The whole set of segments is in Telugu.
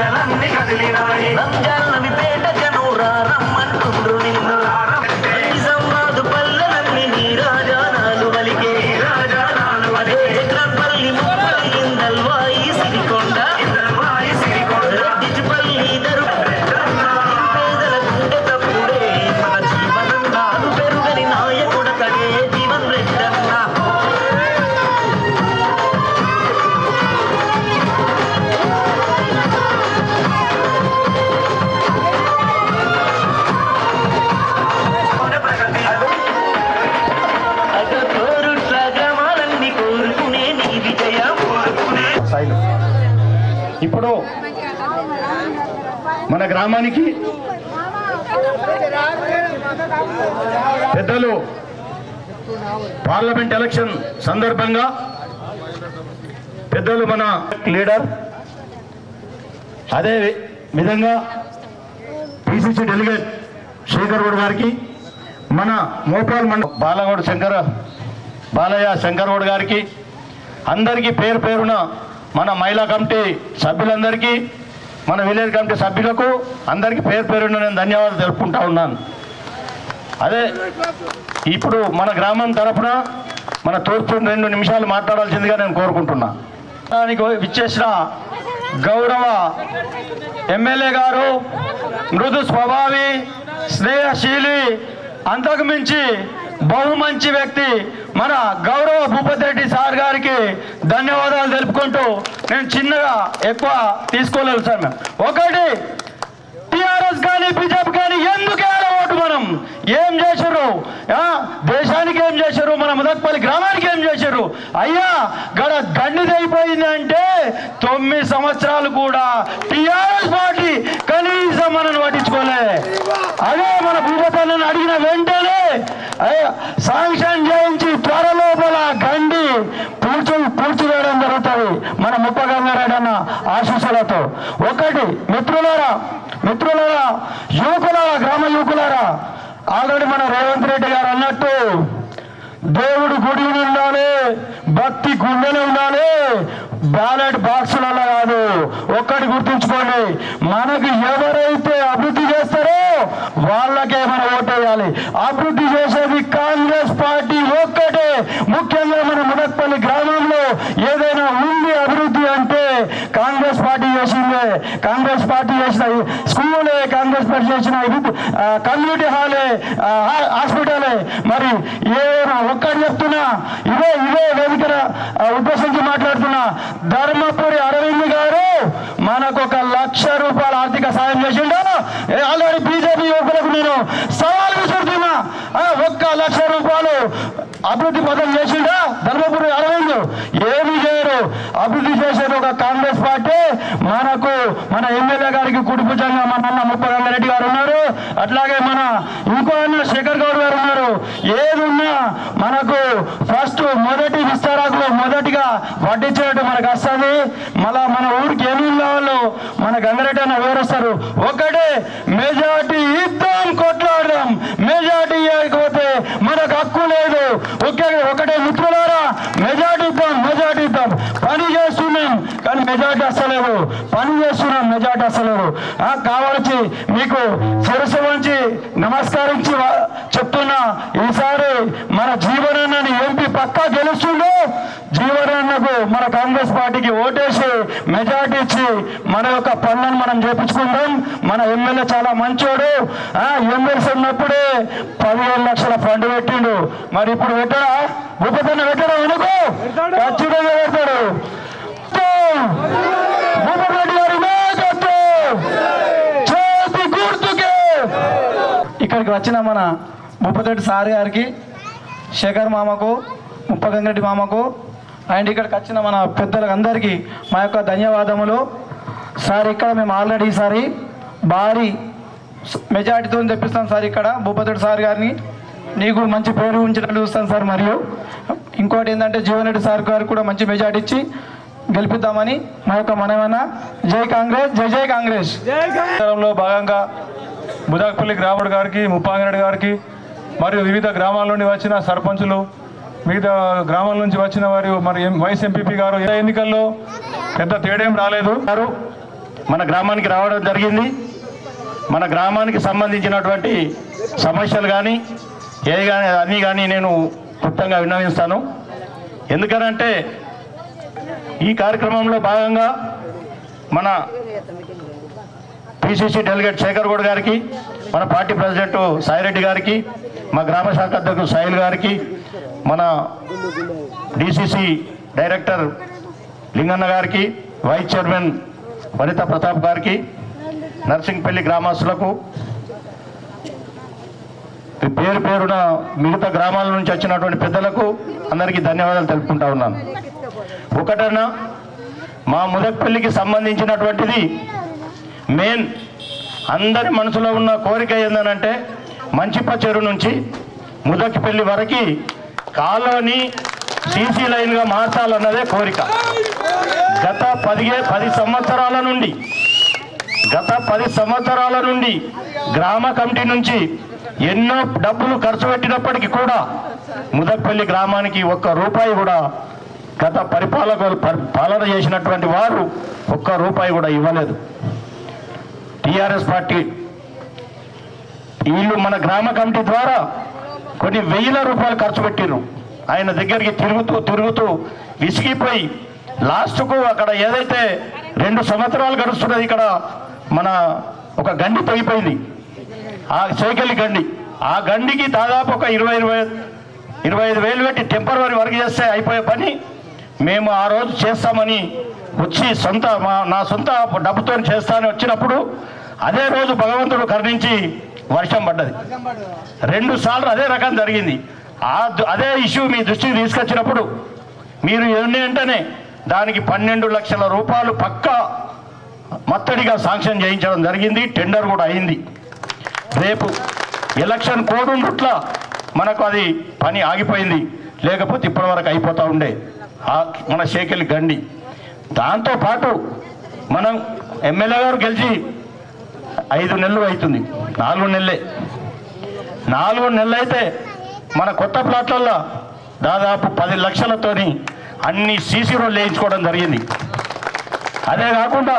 కొండలన్నీ కదిలినాయి రంజానవి పేటకను రమ్మంటుండ్రు నిన్ను నిజామాబాదు పల్లెలన్నీ నీ రాజానాలు వలికే రాజానాలు వలికే చక్రపల్లి ముప్పల్లి ఇందల్వాయి సిరికొండ రెడ్డిపల్లి పేదల గుండె తప్పుడే మన జీవనం నాలు పెరుగని నాయకుడతడే జీవన్ రెడ్డన్న ఇప్పుడు మన గ్రామానికి పెద్దలు పార్లమెంట్ ఎలక్షన్ సందర్భంగా పెద్దలు మన లీడర్ అదే విధంగా పిసిసి డెలిగేట్ శేఖర్ గౌడ్ గారికి మన మోపాల్ మండల బాలయ్య శంకర్ గౌడ్ గారికి అందరికీ పేరు పేరున మన మహిళా కమిటీ సభ్యులందరికీ మన విలేజ్ కమిటీ సభ్యులకు అందరికీ పేరు పేరున నేను ధన్యవాదాలు తెలుపుకుంటా ఉన్నాను. అదే ఇప్పుడు మన గ్రామం తరఫున మన తూర్పు 2 నిమిషాలు మాట్లాడాల్సిందిగా నేను కోరుకుంటున్నా. దానికి విచ్చేసిన గౌరవ ఎమ్మెల్యే గారు మృదు స్వభావి స్నేహశీలి అంతకు మించి బహుమంచి వ్యక్తి మన గౌరవ భూపతి రెడ్డి సార్ గారికి ధన్యవాదాలు తెలుపుకుంటూ నేను చిన్నగా ఎక్కువ తీసుకోలేదు సార్. మేము ఒకటి టిఆర్ఎస్ కానీ బీజేపీ కానీ ఎందుకు ఓటు మనం ఏం చేశారు, దేశానికి ఏం చేశారు, మన ముదక్పల్లి గ్రామానికి ఏం చేశారు? అయ్యా గండిదైపోయింది అంటే 9 సంవత్సరాలు కూడా టిఆర్ఎస్ పార్టీ కనీసం మనల్ని పట్టించుకోలే. అదే మన భూపతన్నను అడిగిన వెంటనే శాంక్షన్ చేయించి త్వరలోపల గండి పూడ్చివేయడం జరుగుతుంది మన ముప్పగంగారెడ్డి అన్న ఆశీస్సులతో. ఒకటి మిత్రులారా యువకులారా, గ్రామ యువకులారా, ఆల్రెడీ మన రేవంత్ రెడ్డి గారు అన్నట్టు దేవుడు గుడి ఉండాలి, భక్తి గుండెలు ఉండాలి, బ్యాలెట్ బాక్సులలో కాదు. ఒక్కటి గుర్తుంచుకోండి, మనకు ఎవరైతే అభివృద్ధి చేస్తారో వాళ్ళకే మనం ఓటేయాలి. అభివృద్ధి చేసేది కాంగ్రెస్ పార్టీ ఒక్కటే. ముఖ్యంగా మన ముదక్పల్లి గ్రామంలో ఏదైనా ఉంది అభివృద్ధి అంటే కాంగ్రెస్ పార్టీ చేసిందే. కాంగ్రెస్ పార్టీ చేసిన స్కూలే, కాంగ్రెస్ పార్టీ చేసిన కమ్యూనిటీ హాలే, హాస్పిటలే. మరి ఒక్కటి చెప్తున్నా, ఇదే వేదిక ఉద్దేశించి మాట్లాడుతున్నా, ధర్మపురి అరవింద్ గారు మనకు 1 లక్ష రూపాయల ఆర్థిక సాయం చేసిండు. ఆల్రెడీ బీజేపీ యువకులకు నేను సవాల్ విసురుతున్నా, 1 లక్ష రూపాయలు అభివృద్ధి పథకం చేసిండా ధర్మపురి అరవింద్? ఏమి చేయరు. అభివృద్ధి చేసేది ఒక కాంగ్రెస్ పార్టీ. మనకు మన ఎమ్మెల్యే గారికి కుడిపుజంగా మన అన్న ముప్పగంగారెడ్డి గారు ఉన్నారు, అట్లాగే మన ఇంకో అన్న శేఖర్ గౌడ్ గారు ఉన్నారు. ఏది ఉన్నా మనకు ఫస్ట్ మొదటి విస్తారాకులు మొదటిగా వడ్డించేటట్టు మనకు వస్తుంది. మళ్ళా మన ఊరికి ఏమేమి కావాలో మన గంగారెడ్డి అన్న వివరిస్తారు. ఒకటే మెజార్టీ ఇద్దాం, కొట్లాడదాం. మెజార్టీ ఇవ్వకపోతే మనకు హక్కు లేదు. ఒకటే మిత్రులారా, మెజార్టీ ఇద్దాం. పని చేస్తున్నాం కానీ మెజార్టీ అస్సలేదు. పని చేస్తున్నాం, మెజార్టీ అస్సలేదు. కావాల్సి మీకు శిరస్సు వంచి నమస్కరించి చెప్తున్నా, ఈసారి మన జీవనన్నని ఎంపీ పక్కా గెలుస్తుండో. జీవనన్నకు మన కాంగ్రెస్ పార్టీకి ఓటేసి మెజార్టీ ఇచ్చి మన యొక్క పనులను మనం చేపించుకుందాం. మన ఎమ్మెల్యే చాలా మంచోడు. ఎమ్మెల్సీ ఉన్నప్పుడే 15 లక్షల ఫండ్ పెట్టిండు. మరి ఇప్పుడు పెట్టడా? భూపతన్న పెట్టడా? అనుకో ఖచ్చితంగా పెడతాడు. భూపతి రెడ్డి గారి నాయకత్వం, చేతి గుర్తుకే. ఇక్కడికి వచ్చిన మన భూపతి రెడ్డి సార్ గారికి, శేఖర్ మామకు, ముప్పగంగారెడ్డి మామకు అండ్ ఇక్కడికి వచ్చిన మన పెద్దలకు అందరికీ మా యొక్క ధన్యవాదములు. సార్ ఇక్కడ మేము ఆల్రెడీ ఈసారి భారీ మెజార్టీతో తెప్పిస్తాం సార్. ఇక్కడ భూపతి రెడ్డి సార్ గారిని నీకు మంచి పేరు ఉంచినట్టు చూస్తాను సార్. మరియు ఇంకోటి ఏంటంటే జీవన్ రెడ్డి సార్ గారికి కూడా మంచి మెజార్టీ ఇచ్చి గెలిపిద్దామని మా యొక్క మనమేనా. జై కాంగ్రెస్, జై కాంగ్రెస్. లో భాగంగా ముదక్పల్లి గ్రాముడు గారికి, ముప్పగంగారెడ్డి గారికి మరియు వివిధ గ్రామాల నుండి వచ్చిన సర్పంచులు, వివిధ గ్రామాల నుంచి వచ్చిన వారు, మరి వైస్ ఎంపీపీ గారు ఎన్నికల్లో పెద్ద తేడేం రాలేదు. మన గ్రామానికి రావడం జరిగింది. మన గ్రామానికి సంబంధించినటువంటి సమస్యలు కానీ ఏ కానీ అన్నీ కానీ నేను క్లుప్తంగా విన్నవిస్తాను. ఎందుకనంటే ఈ కార్యక్రమంలో భాగంగా మన పిసిసి డెలిగేట్ శేఖర్ గౌడ్ గారికి, మన పార్టీ ప్రెసిడెంట్ సాయిరెడ్డి గారికి, మా గ్రామ శాఖ అధ్యక్షుడు సాయిల్ గారికి, మన డిసిసి డైరెక్టర్ లింగన్న గారికి, వైస్ చైర్మన్ వనిత ప్రతాప్ గారికి, నర్సింగ్పల్లి గ్రామస్తులకు, పేరు పేరున మిగతా గ్రామాల నుంచి వచ్చినటువంటి పెద్దలకు అందరికీ ధన్యవాదాలు తెలుపుకుంటా ఉన్నాను. ఒకటన్నా మా ముదక్పల్లికి సంబంధించినటువంటిది మెయిన్ అందరి మనసులో ఉన్న కోరిక ఏందనంటే మంచిప చెరువు నుంచి ముదక్పల్లి వరకు కాలువని సీసీ లైన్గా మార్చాలన్నదే కోరిక. గత 10 సంవత్సరాల నుండి గ్రామ కమిటీ నుంచి ఎన్నో డబ్బులు ఖర్చు పెట్టినప్పటికీ కూడా ముదక్పల్లి గ్రామానికి ఒక్క రూపాయి కూడా గత పాలన చేసినటువంటి వారు ఒక్క రూపాయి కూడా ఇవ్వలేదు. టీఆర్ఎస్ పార్టీ వీళ్ళు మన గ్రామ కమిటీ ద్వారా కొన్ని వేల రూపాయలు ఖర్చు పెట్టిర్రు. ఆయన దగ్గరికి తిరుగుతూ విసిగిపోయి లాస్ట్కు అక్కడ ఏదైతే 2 సంవత్సరాలు గడుస్తున్నది, ఇక్కడ మన ఒక గండి తెగిపోయింది, ఆ సైకిల్ గండి. ఆ గండికి దాదాపు ఒక 25 వేలు పెట్టి టెంపరరీ వర్క్ చేస్తే అయిపోయే పని మేము ఆ రోజు చేస్తామని వచ్చి నా సొంత డబ్బుతో చేస్తానని వచ్చినప్పుడు అదే రోజు భగవంతుడు కరుణించి వర్షం పడ్డది. 2 సార్లు అదే రకం జరిగింది. అదే ఇష్యూ మీ దృష్టికి తీసుకొచ్చినప్పుడు మీరు ఎన్ని వెంటనే దానికి 12 లక్షల రూపాయలు పక్కా మత్తడిగా శాంక్షన్ చేయించడం జరిగింది. టెండర్ కూడా అయింది. రేపు ఎలక్షన్ కోడ్ ఉండుట్లా మనకు అది పని ఆగిపోయింది, లేకపోతే ఇప్పటివరకు అయిపోతూ ఉండే మన షేకెల్ గండి. దాంతోపాటు మనం ఎమ్మెల్యే గారు గెలిచి 5 నెలలు అవుతుంది, 4 నెలలే. 4 నెలలు అయితే మన కొత్త ప్లాట్లలో దాదాపు 10 లక్షలతోని అన్ని సీసీ రోడ్లు వేయించుకోవడం జరిగింది. అదే కాకుండా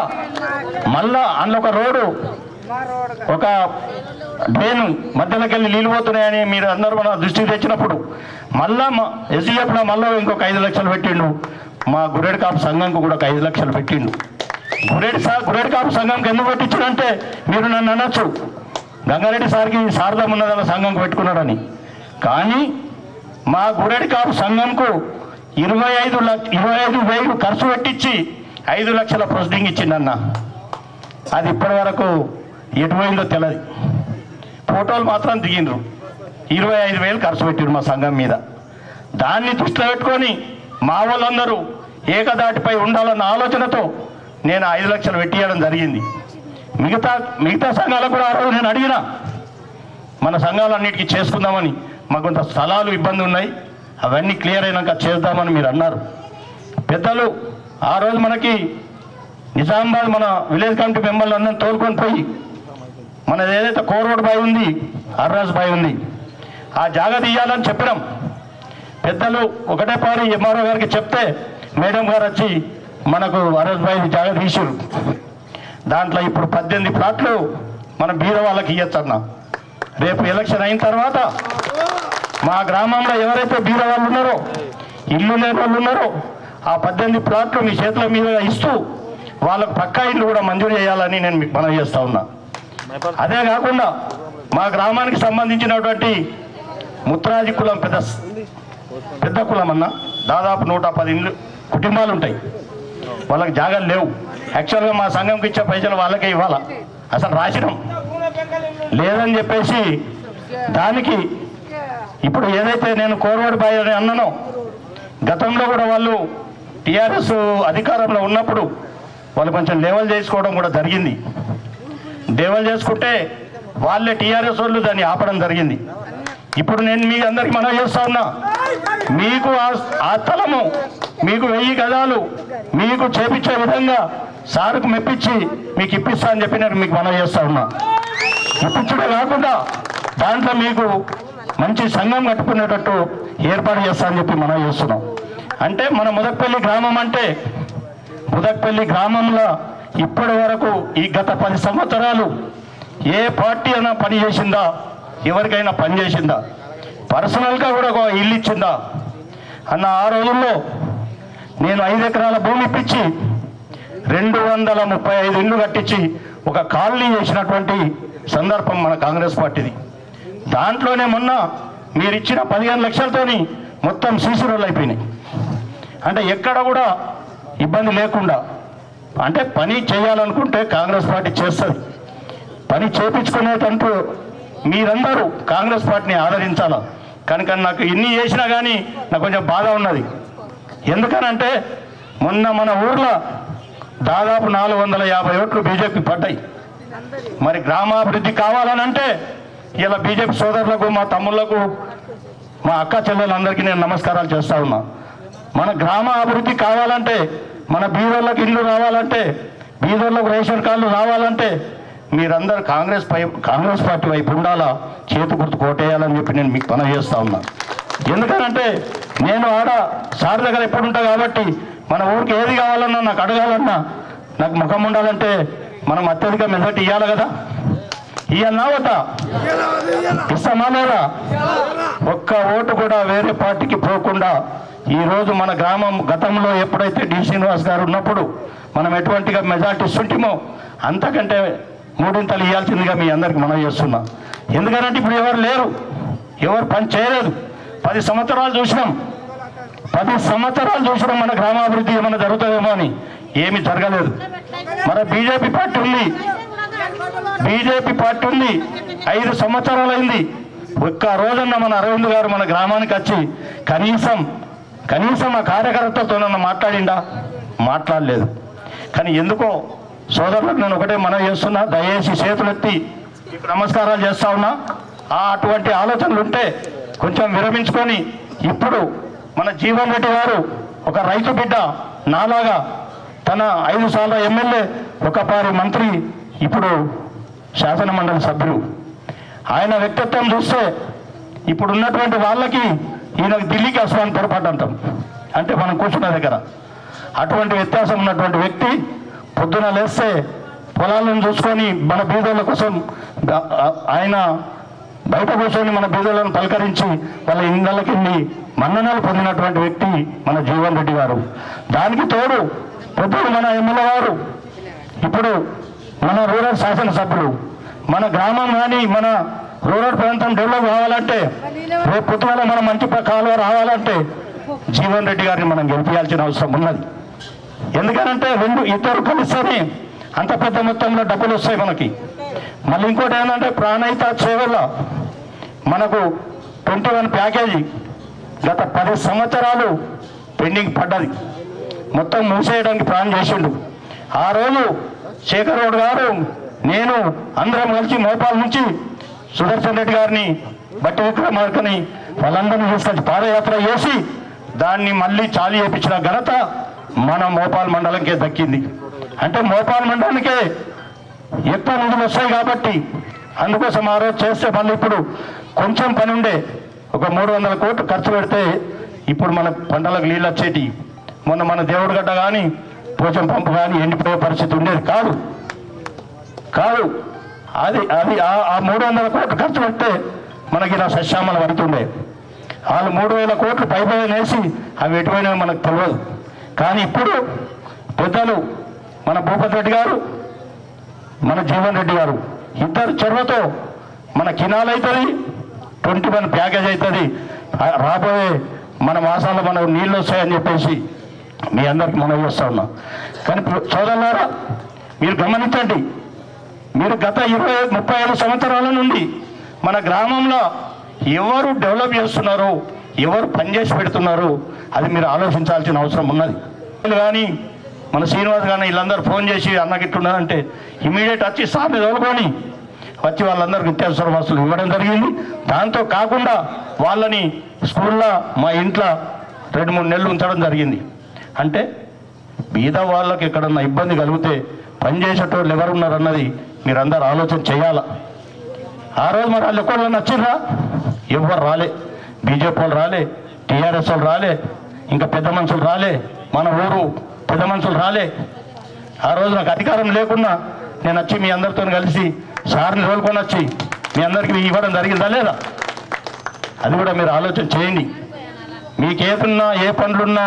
మళ్ళా అందులో ఒక రోడ్డు, ఒక డ్రైను మధ్యలోకి వెళ్ళి నీళ్ళు పోతున్నాయని మీరు అందరూ మన దృష్టికి తెచ్చినప్పుడు మళ్ళా ఎస్డిఎఫ్లో మళ్ళీ ఇంకొక 5 లక్షలు పెట్టిండు. మా గురేడు కాపు సంఘంకు కూడా ఒక 5 లక్షలు పెట్టిండు. గురేడు కాపు సంఘంకి ఎందుకు పెట్టించాడంటే మీరు నన్ను అనొచ్చు గంగారెడ్డి సార్కి శారదం ఉన్నదన్న సంఘంకు పెట్టుకున్నాడని. కానీ మా గురేడు కాపు సంఘంకు 25,000 ఖర్చు పెట్టించి 5 లక్షల ప్రొసీడింగ్ ఇచ్చిండన్న. అది ఇప్పటి వరకు ఎటుపోయిందో తెలియదు. ఫోటోలు మాత్రం దిగిండ్రు. 25,000 ఖర్చు పెట్టిరు మా సంఘం మీద. దాన్ని దృష్టిలో పెట్టుకొని మా వాళ్ళందరూ ఏకదాటిపై ఉండాలన్న ఆలోచనతో నేను 5 లక్షలు పెట్టియడం జరిగింది. మిగతా సంఘాలకు కూడా ఆ రోజు నేను అడిగినా మన సంఘాలన్నిటికీ చేసుకుందామని. మాకు కొంత స్థలాలు ఇబ్బంది ఉన్నాయి, అవన్నీ క్లియర్ అయినాక చేద్దామని మీరు అన్నారు పెద్దలు. ఆ రోజు మనకి నిజామాబాద్ మన విలేజ్ కమిటీ మెంబర్లు అందరం తోలుకొని పోయి మనది ఏదైతే కోర్రోడ్ బాయ్ ఉంది, అర్రాజ్ బాయ్ ఉంది, ఆ జాగా తీయాలని చెప్పినాం. పెద్దలు ఒకటే పారి ఎంఆర్ఓ గారికి చెప్తే మేడం గారు వచ్చి మనకు అర్రాజ్ బాయ్ జాగా తీసారు. దాంట్లో ఇప్పుడు 18 ప్లాట్లు మన బీద వాళ్ళకి ఇవ్వచ్చన్న. రేపు ఎలక్షన్ అయిన తర్వాత మా గ్రామంలో ఎవరైతే బీద వాళ్ళు ఉన్నారో, ఇల్లు లేని వాళ్ళు ఉన్నారో, ఆ 18 ప్లాట్లు మీ చేతుల మీద ఇస్తూ వాళ్ళకు పక్కా ఇల్లు కూడా మంజూరు చేయాలని నేను మీకు మనవి చేస్తా ఉన్నా. అదే కాకుండా మా గ్రామానికి సంబంధించినటువంటి ముత్రాజి కులం పెద్ద కులం అన్న, దాదాపు 110 కుటుంబాలు ఉంటాయి. వాళ్ళకి జాగాలు లేవు. యాక్చువల్గా మా సంఘంకి ఇచ్చే పైసలు వాళ్ళకే ఇవ్వాలా, అసలు రాసినాం లేదని చెప్పేసి దానికి ఇప్పుడు ఏదైతే నేను కోర్వాడు బాయ్ అని అన్నానో, గతంలో కూడా వాళ్ళు టీఆర్ఎస్ అధికారంలో ఉన్నప్పుడు వాళ్ళు కొంచెం లేవల్ చేసుకోవడం కూడా జరిగింది. లేవల్ చేసుకుంటే వాళ్ళే టీఆర్ఎస్ వాళ్ళు దాన్ని ఆపడం జరిగింది. ఇప్పుడు నేను మీ అందరికి మనవి చేస్తా ఉన్నా, మీకు ఆ స్థలము మీకు 1000 గజాలు మీకు చేపించే విధంగా సారుకు మెప్పించి మీకు ఇప్పిస్తా అని చెప్పి నేను మీకు మనవి చేస్తా ఉన్నా. ఇప్పించడే కాకుండా దాంట్లో మీకు మంచి సంఘం కట్టుకునేటట్టు ఏర్పాటు చేస్తా అని చెప్పి మనవి చేస్తున్నాం. అంటే మన ముదక్పల్లి గ్రామం అంటే ముదక్పల్లి గ్రామంలో ఇప్పటి వరకు ఈ గత 10 సంవత్సరాలు ఏ పార్టీ అయినా పని చేసిందా? ఎవరికైనా పని చేసిందా? పర్సనల్గా కూడా ఒక ఇల్లు ఇచ్చిందా అన్న? ఆ రోజుల్లో నేను 5 ఎకరాల భూమి ఇప్పించి 235 ఇళ్ళు కట్టించి ఒక కాలనీ చేసినటువంటి సందర్భం మన కాంగ్రెస్ పార్టీది. దాంట్లోనే మొన్న మీరు ఇచ్చిన 15 లక్షలతోని మొత్తం సీసీ రోడ్లు అయిపోయినాయి. అంటే ఎక్కడ కూడా ఇబ్బంది లేకుండా, అంటే పని చేయాలనుకుంటే కాంగ్రెస్ పార్టీ చేస్తుంది. పని చేపించుకునేటంటూ మీరందరూ కాంగ్రెస్ పార్టీని ఆదరించాలా. కనుక నాకు ఇన్ని చేసినా కానీ నాకు కొంచెం బాధ ఉన్నది. ఎందుకనంటే మొన్న మన ఊర్లో దాదాపు 450 ఓట్లు బీజేపీ పడ్డాయి. మరి గ్రామాభివృద్ధి కావాలనంటే ఇలా బీజేపీ సోదరులకు, మా తమ్ముళ్లకు, మా అక్క చెల్లెలందరికీ నేను నమస్కారాలు చేస్తా ఉన్నా. మన గ్రామ అభివృద్ధి కావాలంటే, మన బీదోళ్ళకి ఇల్లు రావాలంటే, బీదోళ్ళకు రేషన్ కార్డులు రావాలంటే మీరందరూ కాంగ్రెస్ పార్టీ వైపు ఉండాలా, చేతి గుర్తు కోటేయాలని చెప్పి నేను మీకు పని చేస్తా ఉన్నా. ఎందుకనంటే నేను ఆడ సార్ దగ్గర ఎప్పుడు ఉంటా కాబట్టి మన ఊరికి ఏది కావాలన్నా, నాకు అడగాలన్నా, నాకు ముఖం ఉండాలంటే మనం అత్యధిక మెజార్టీ ఇవ్వాలి కదా. ఇవ్వాలన్నా వద్దా? ఇస్తామా లేదా? ఒక్క ఓటు కూడా వేరే పార్టీకి పోకుండా ఈరోజు మన గ్రామం గతంలో ఎప్పుడైతే డి శ్రీనివాస్ గారు ఉన్నప్పుడు మనం ఎటువంటిగా మెజార్టీ ఇస్తుంటామో అంతకంటే 3 ఇంతలు ఇవ్వాల్సిందిగా మీ అందరికి మనం చేస్తున్నా. ఎందుకంటే ఇప్పుడు ఎవరు లేరు, ఎవరు పని చేయలేదు. 10 సంవత్సరాలు చూసినాం, 10 సంవత్సరాలు చూసినాం మన గ్రామాభివృద్ధి ఏమైనా జరుగుతుందేమో అని. ఏమీ జరగలేదు. మన బీజేపీ పార్టీ ఉంది, 5 సంవత్సరాలు అయింది. ఒక్క రోజన్న మన అరవింద్ గారు మన గ్రామానికి వచ్చి కనీసం ఆ కార్యకర్తలతో నన్ను మాట్లాడిందా? మాట్లాడలేదు. కానీ ఎందుకో సోదరులకు నేను ఒకటే మనవి చేస్తున్నా, దయచేసి చేతులెత్తి మీకు నమస్కారాలు చేస్తా ఉన్నా. అటువంటి ఆలోచనలు ఉంటే కొంచెం విరమించుకొని, ఇప్పుడు మన జీవన్ రెడ్డి గారు ఒక రైతు బిడ్డ నాలాగా, తన 5 సార్ల ఎమ్మెల్యే, ఒక పారి మంత్రి, ఇప్పుడు శాసన మండలి సభ్యులు. ఆయన వ్యక్తిత్వం చూస్తే ఇప్పుడు ఉన్నటువంటి వాళ్ళకి ఈయనకు ఢిల్లీకి వస్తామని పొరపాటు అంటాం, అంటే మనం కూర్చున్న దగ్గర. అటువంటి వ్యత్యాసం ఉన్నటువంటి వ్యక్తి పొద్దున లేస్తే పొలాలను చూసుకొని మన బీదోళ్ళ కోసం ఆయన బయట కూర్చొని మన బీదోళ్ళను పలకరించి వాళ్ళ ఇళ్ళకి మన్ననలు పొందినటువంటి వ్యక్తి మన జీవన్ రెడ్డి గారు. దానికి తోడు పొద్దున మన ఎమ్మెల్యే గారు, ఇప్పుడు మన రూరల్ శాసనసభ్యులు, మన గ్రామం కానీ మన రూరల్ ప్రాంతం డెవలప్ కావాలంటే, రేపు పొద్దున మన మంచి కాలువ రావాలంటే జీవన్ రెడ్డి గారిని మనం గెలిపించాల్సిన అవసరం ఉన్నది. ఎందుకనంటే ఇద్దరు కలిస్తేనే అంత పెద్ద మొత్తంలో డబ్బులు వస్తాయి మనకి. మళ్ళీ ఇంకోటి ఏంటంటే ప్రాణహిత సేవల మనకు 21 ప్యాకేజీ గత 10 సంవత్సరాలు పెండింగ్ పడ్డది. మొత్తం మూసేయడానికి ప్లాన్ చేసిండు. ఆ రోజు శేఖర్ గౌడ్ గారు, నేను అందరం కలిసి మోపాల్ నుంచి సుదర్శన్ రెడ్డి గారిని, బట్టి విక్రమార్కని వాళ్ళందరినీ తీసుకొచ్చి పాదయాత్ర చేసి దాన్ని మళ్ళీ చాలు చేయించిన ఘనత మన మోపాల్ మండలంకే దక్కింది. అంటే మోపాల్ మండలానికే ఎక్కువ నిధులు వస్తాయి కాబట్టి అందుకోసం ఆ రోజు చేస్తే మళ్ళీ ఇప్పుడు కొంచెం పని ఉండే ఒక 300 కోట్లు ఖర్చు పెడితే ఇప్పుడు మన పంటలకు నీళ్ళు వచ్చేటి. మొన్న మన దేవుడిగడ్డ కానీ పోచం పంపు కానీ ఎండిపోయే పరిస్థితి ఉండేది కాదు. అది ఆ 300 కోట్లు ఖర్చు పెడితే మనకి ఇలా సశ్యామలు పడుతుండే. వాళ్ళు 3000 కోట్లు పైపైన వేసి అవి ఎటువైనవి మనకు తెలియదు. కానీ ఇప్పుడు పెద్దలు మన భూపతి రెడ్డి గారు, మన జీవన్ రెడ్డి గారు ఇద్దరు చొరవతో మన కినాల్ అవుతుంది, 21 ప్యాకేజ్ అవుతుంది. రాబోయే మన మాసాల్లో మనకు నీళ్ళు వస్తాయని చెప్పేసి మీ అందరికీ మనం చేస్తూ ఉన్నాం. కానీ సోదరులారా మీరు గమనించండి, మీరు గత 20-35 సంవత్సరాల నుండి మన గ్రామంలో ఎవరు డెవలప్ చేస్తున్నారు, ఎవరు పనిచేసి పెడుతున్నారు, అది మీరు ఆలోచించాల్సిన అవసరం ఉన్నది. కానీ మన శ్రీనివాస్ కానీ వీళ్ళందరూ ఫోన్ చేసి అన్నగిట్టున్నారంటే ఇమీడియట్ వచ్చి సార్ని తోలుకొని వచ్చి వాళ్ళందరికీ నిత్యావసర వస్తువులు ఇవ్వడం జరిగింది. దాంతో కాకుండా వాళ్ళని స్కూల్లో మా ఇంట్లో 2-3 నెలలు ఉంచడం జరిగింది. అంటే బీద వాళ్ళకి ఎక్కడన్నా ఇబ్బంది కలిగితే పనిచేసేటోళ్ళు ఎవరున్నారన్నది మీరందరూ ఆలోచన చేయాల. ఆ రోజు మరి వాళ్ళు ఎక్కువ నచ్చిర్రా? ఎవరు రాలే. బీజేపీ వాళ్ళు రాలే, టీఆర్ఎస్ వాళ్ళు రాలే, ఇంకా పెద్ద మనుషులు రాలే, మన ఊరు పెద్ద మనుషులు రాలే. ఆ రోజు నాకు అధికారం లేకున్నా నేను వచ్చి మీ అందరితో కలిసి సార్ని తోలుకొని వచ్చి మీ అందరికీ ఇవ్వడం జరిగిందా లేదా? అది కూడా మీరు ఆలోచన చేయండి. మీకేదున్నా ఏ పనులున్నా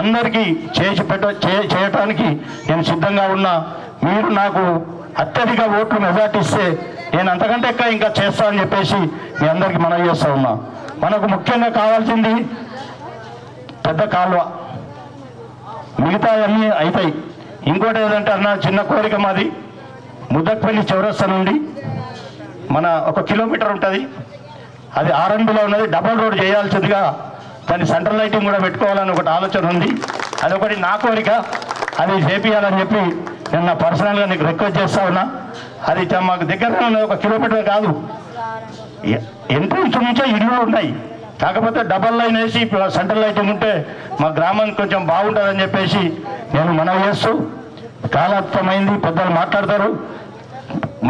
అందరికీ చేయటానికి నేను సిద్ధంగా ఉన్నా. మీరు నాకు అత్యధిక ఓట్లు మెజార్టీ ఇస్తే నేను అంతకంటే ఇంకా చేస్తా అని చెప్పేసి మీ అందరికీ మనవి చేస్తా ఉన్నా. మనకు ముఖ్యంగా కావాల్సింది పెద్ద కాలువ, మిగతా అన్నీ అవుతాయి. ఇంకోటి ఏదంటే అన్న చిన్న కోరిక మాది, ముద్దక్పల్లి చౌరస్తా నుండి మన 1 కిలోమీటర్ ఉంటుంది, అది ఆర్ఎన్బిలో ఉన్నది, డబల్ రోడ్ చేయాల్సిందిగా దాని సెంట్రల్ లైటింగ్ కూడా పెట్టుకోవాలని ఒకటి ఆలోచన ఉంది. అదొకటి నా కోరిక, అది చేపియాలని చెప్పి నేను నా పర్సనల్గా నీకు రిక్వెస్ట్ చేస్తా ఉన్నా. అది మాకు దగ్గరగా ఉన్నది, 1 కిలోమీటర్ కాదు, ఎంట్రన్స్ నుంచే ఇల్లు ఉన్నాయి. కాకపోతే డబల్ లైన్ వేసి సెంట్రల్ లైటింగ్ ఉంటే మా గ్రామానికి కొంచెం బాగుంటుందని చెప్పేసి నేను మనవి చేస్తూ, కాలాతమైంది, పెద్దలు మాట్లాడతారు,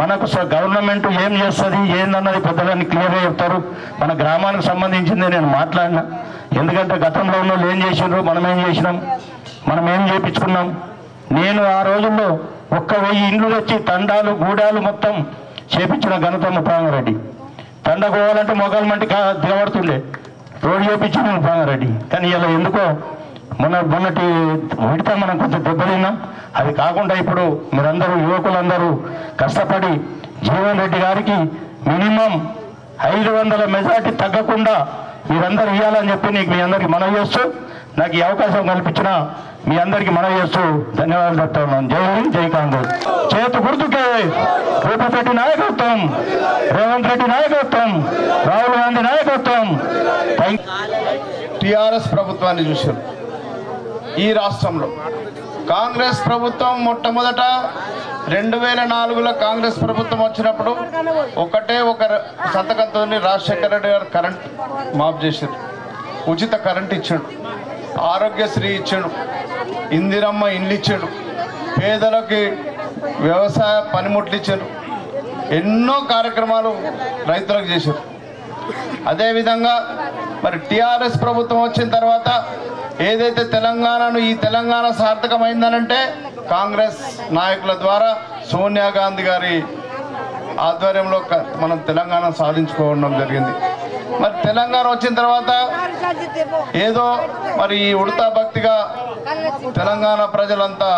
మనకు గవర్నమెంట్ ఏం చేస్తుంది ఏందన్నది పెద్దలని క్లియర్గా చెప్తారు. మన గ్రామానికి సంబంధించింది నేను మాట్లాడినా, ఎందుకంటే గతంలో ఉన్న వాళ్ళు ఏం చేసినారు, మనం ఏం చేసినాం, మనం ఏం చేయించుకున్నాం. నేను ఆ రోజుల్లో 1000 ఇండ్లు తెచ్చి తండాలు గూడాలు మొత్తం చేపించిన ఘనత ముప్పాంగారెడ్డి. తండ పోవాలంటే మొగల్ మంటి దిగబడుతుండే, రోడ్డు చేపించిన ముప్పాంగారెడ్డి. కానీ ఇలా ఎందుకో మొన్నటి విడత మనం కొంచెం దెబ్బతిన్నాం. అది కాకుండా ఇప్పుడు మీరందరూ యువకులందరూ కష్టపడి జీవన్ రెడ్డి గారికి మినిమం 500 మెజార్టీ తగ్గకుండా మీరందరూ ఇవ్వాలని చెప్పి మీ అందరికీ మనవి చేస్తూ, నాకు ఈ అవకాశం కల్పించిన మీ అందరికీ మనవి చేస్తూ ధన్యవాదాలు చెప్తా ఉన్నాను. జై హింద్, జై కాంగ్రెస్. చేతు గుర్తుకే భూపతి రెడ్డి నాయకత్వం, రేవంత్ రెడ్డి నాయకత్వం, రాహుల్ గాంధీ నాయకత్వం. టిఆర్ఎస్ ప్రభుత్వాన్ని చూశారు. ఈ రాష్ట్రంలో కాంగ్రెస్ ప్రభుత్వం మొట్టమొదట 2004లో కాంగ్రెస్ ప్రభుత్వం వచ్చినప్పుడు ఒక సంతకంతో రాజశేఖర రెడ్డి గారు కరెంట్ మాఫ్ చేశారు, ఉచిత కరెంట్ ఇచ్చాడు, ఆరోగ్యశ్రీ ఇచ్చాడు, ఇందిరమ్మ ఇండ్లు ఇచ్చాడు, పేదలకి వ్యవసాయ పనిముట్లు ఇచ్చాడు, ఎన్నో కార్యక్రమాలు రైతులకు చేశారు. అదేవిధంగా మరి టిఆర్ఎస్ ప్రభుత్వం వచ్చిన తర్వాత ఏదైతే ఈ తెలంగాణ సార్థకమైందనంటే కాంగ్రెస్ నాయకుల ద్వారా సోనియా గాంధీ గారి ఆధ్వర్యంలో మనం తెలంగాణ సాధించుకోవడం జరిగింది. మరి తెలంగాణ వచ్చిన తర్వాత ఏదో మరి ఈ ఉడతా భక్తిగా తెలంగాణ ప్రజలంతా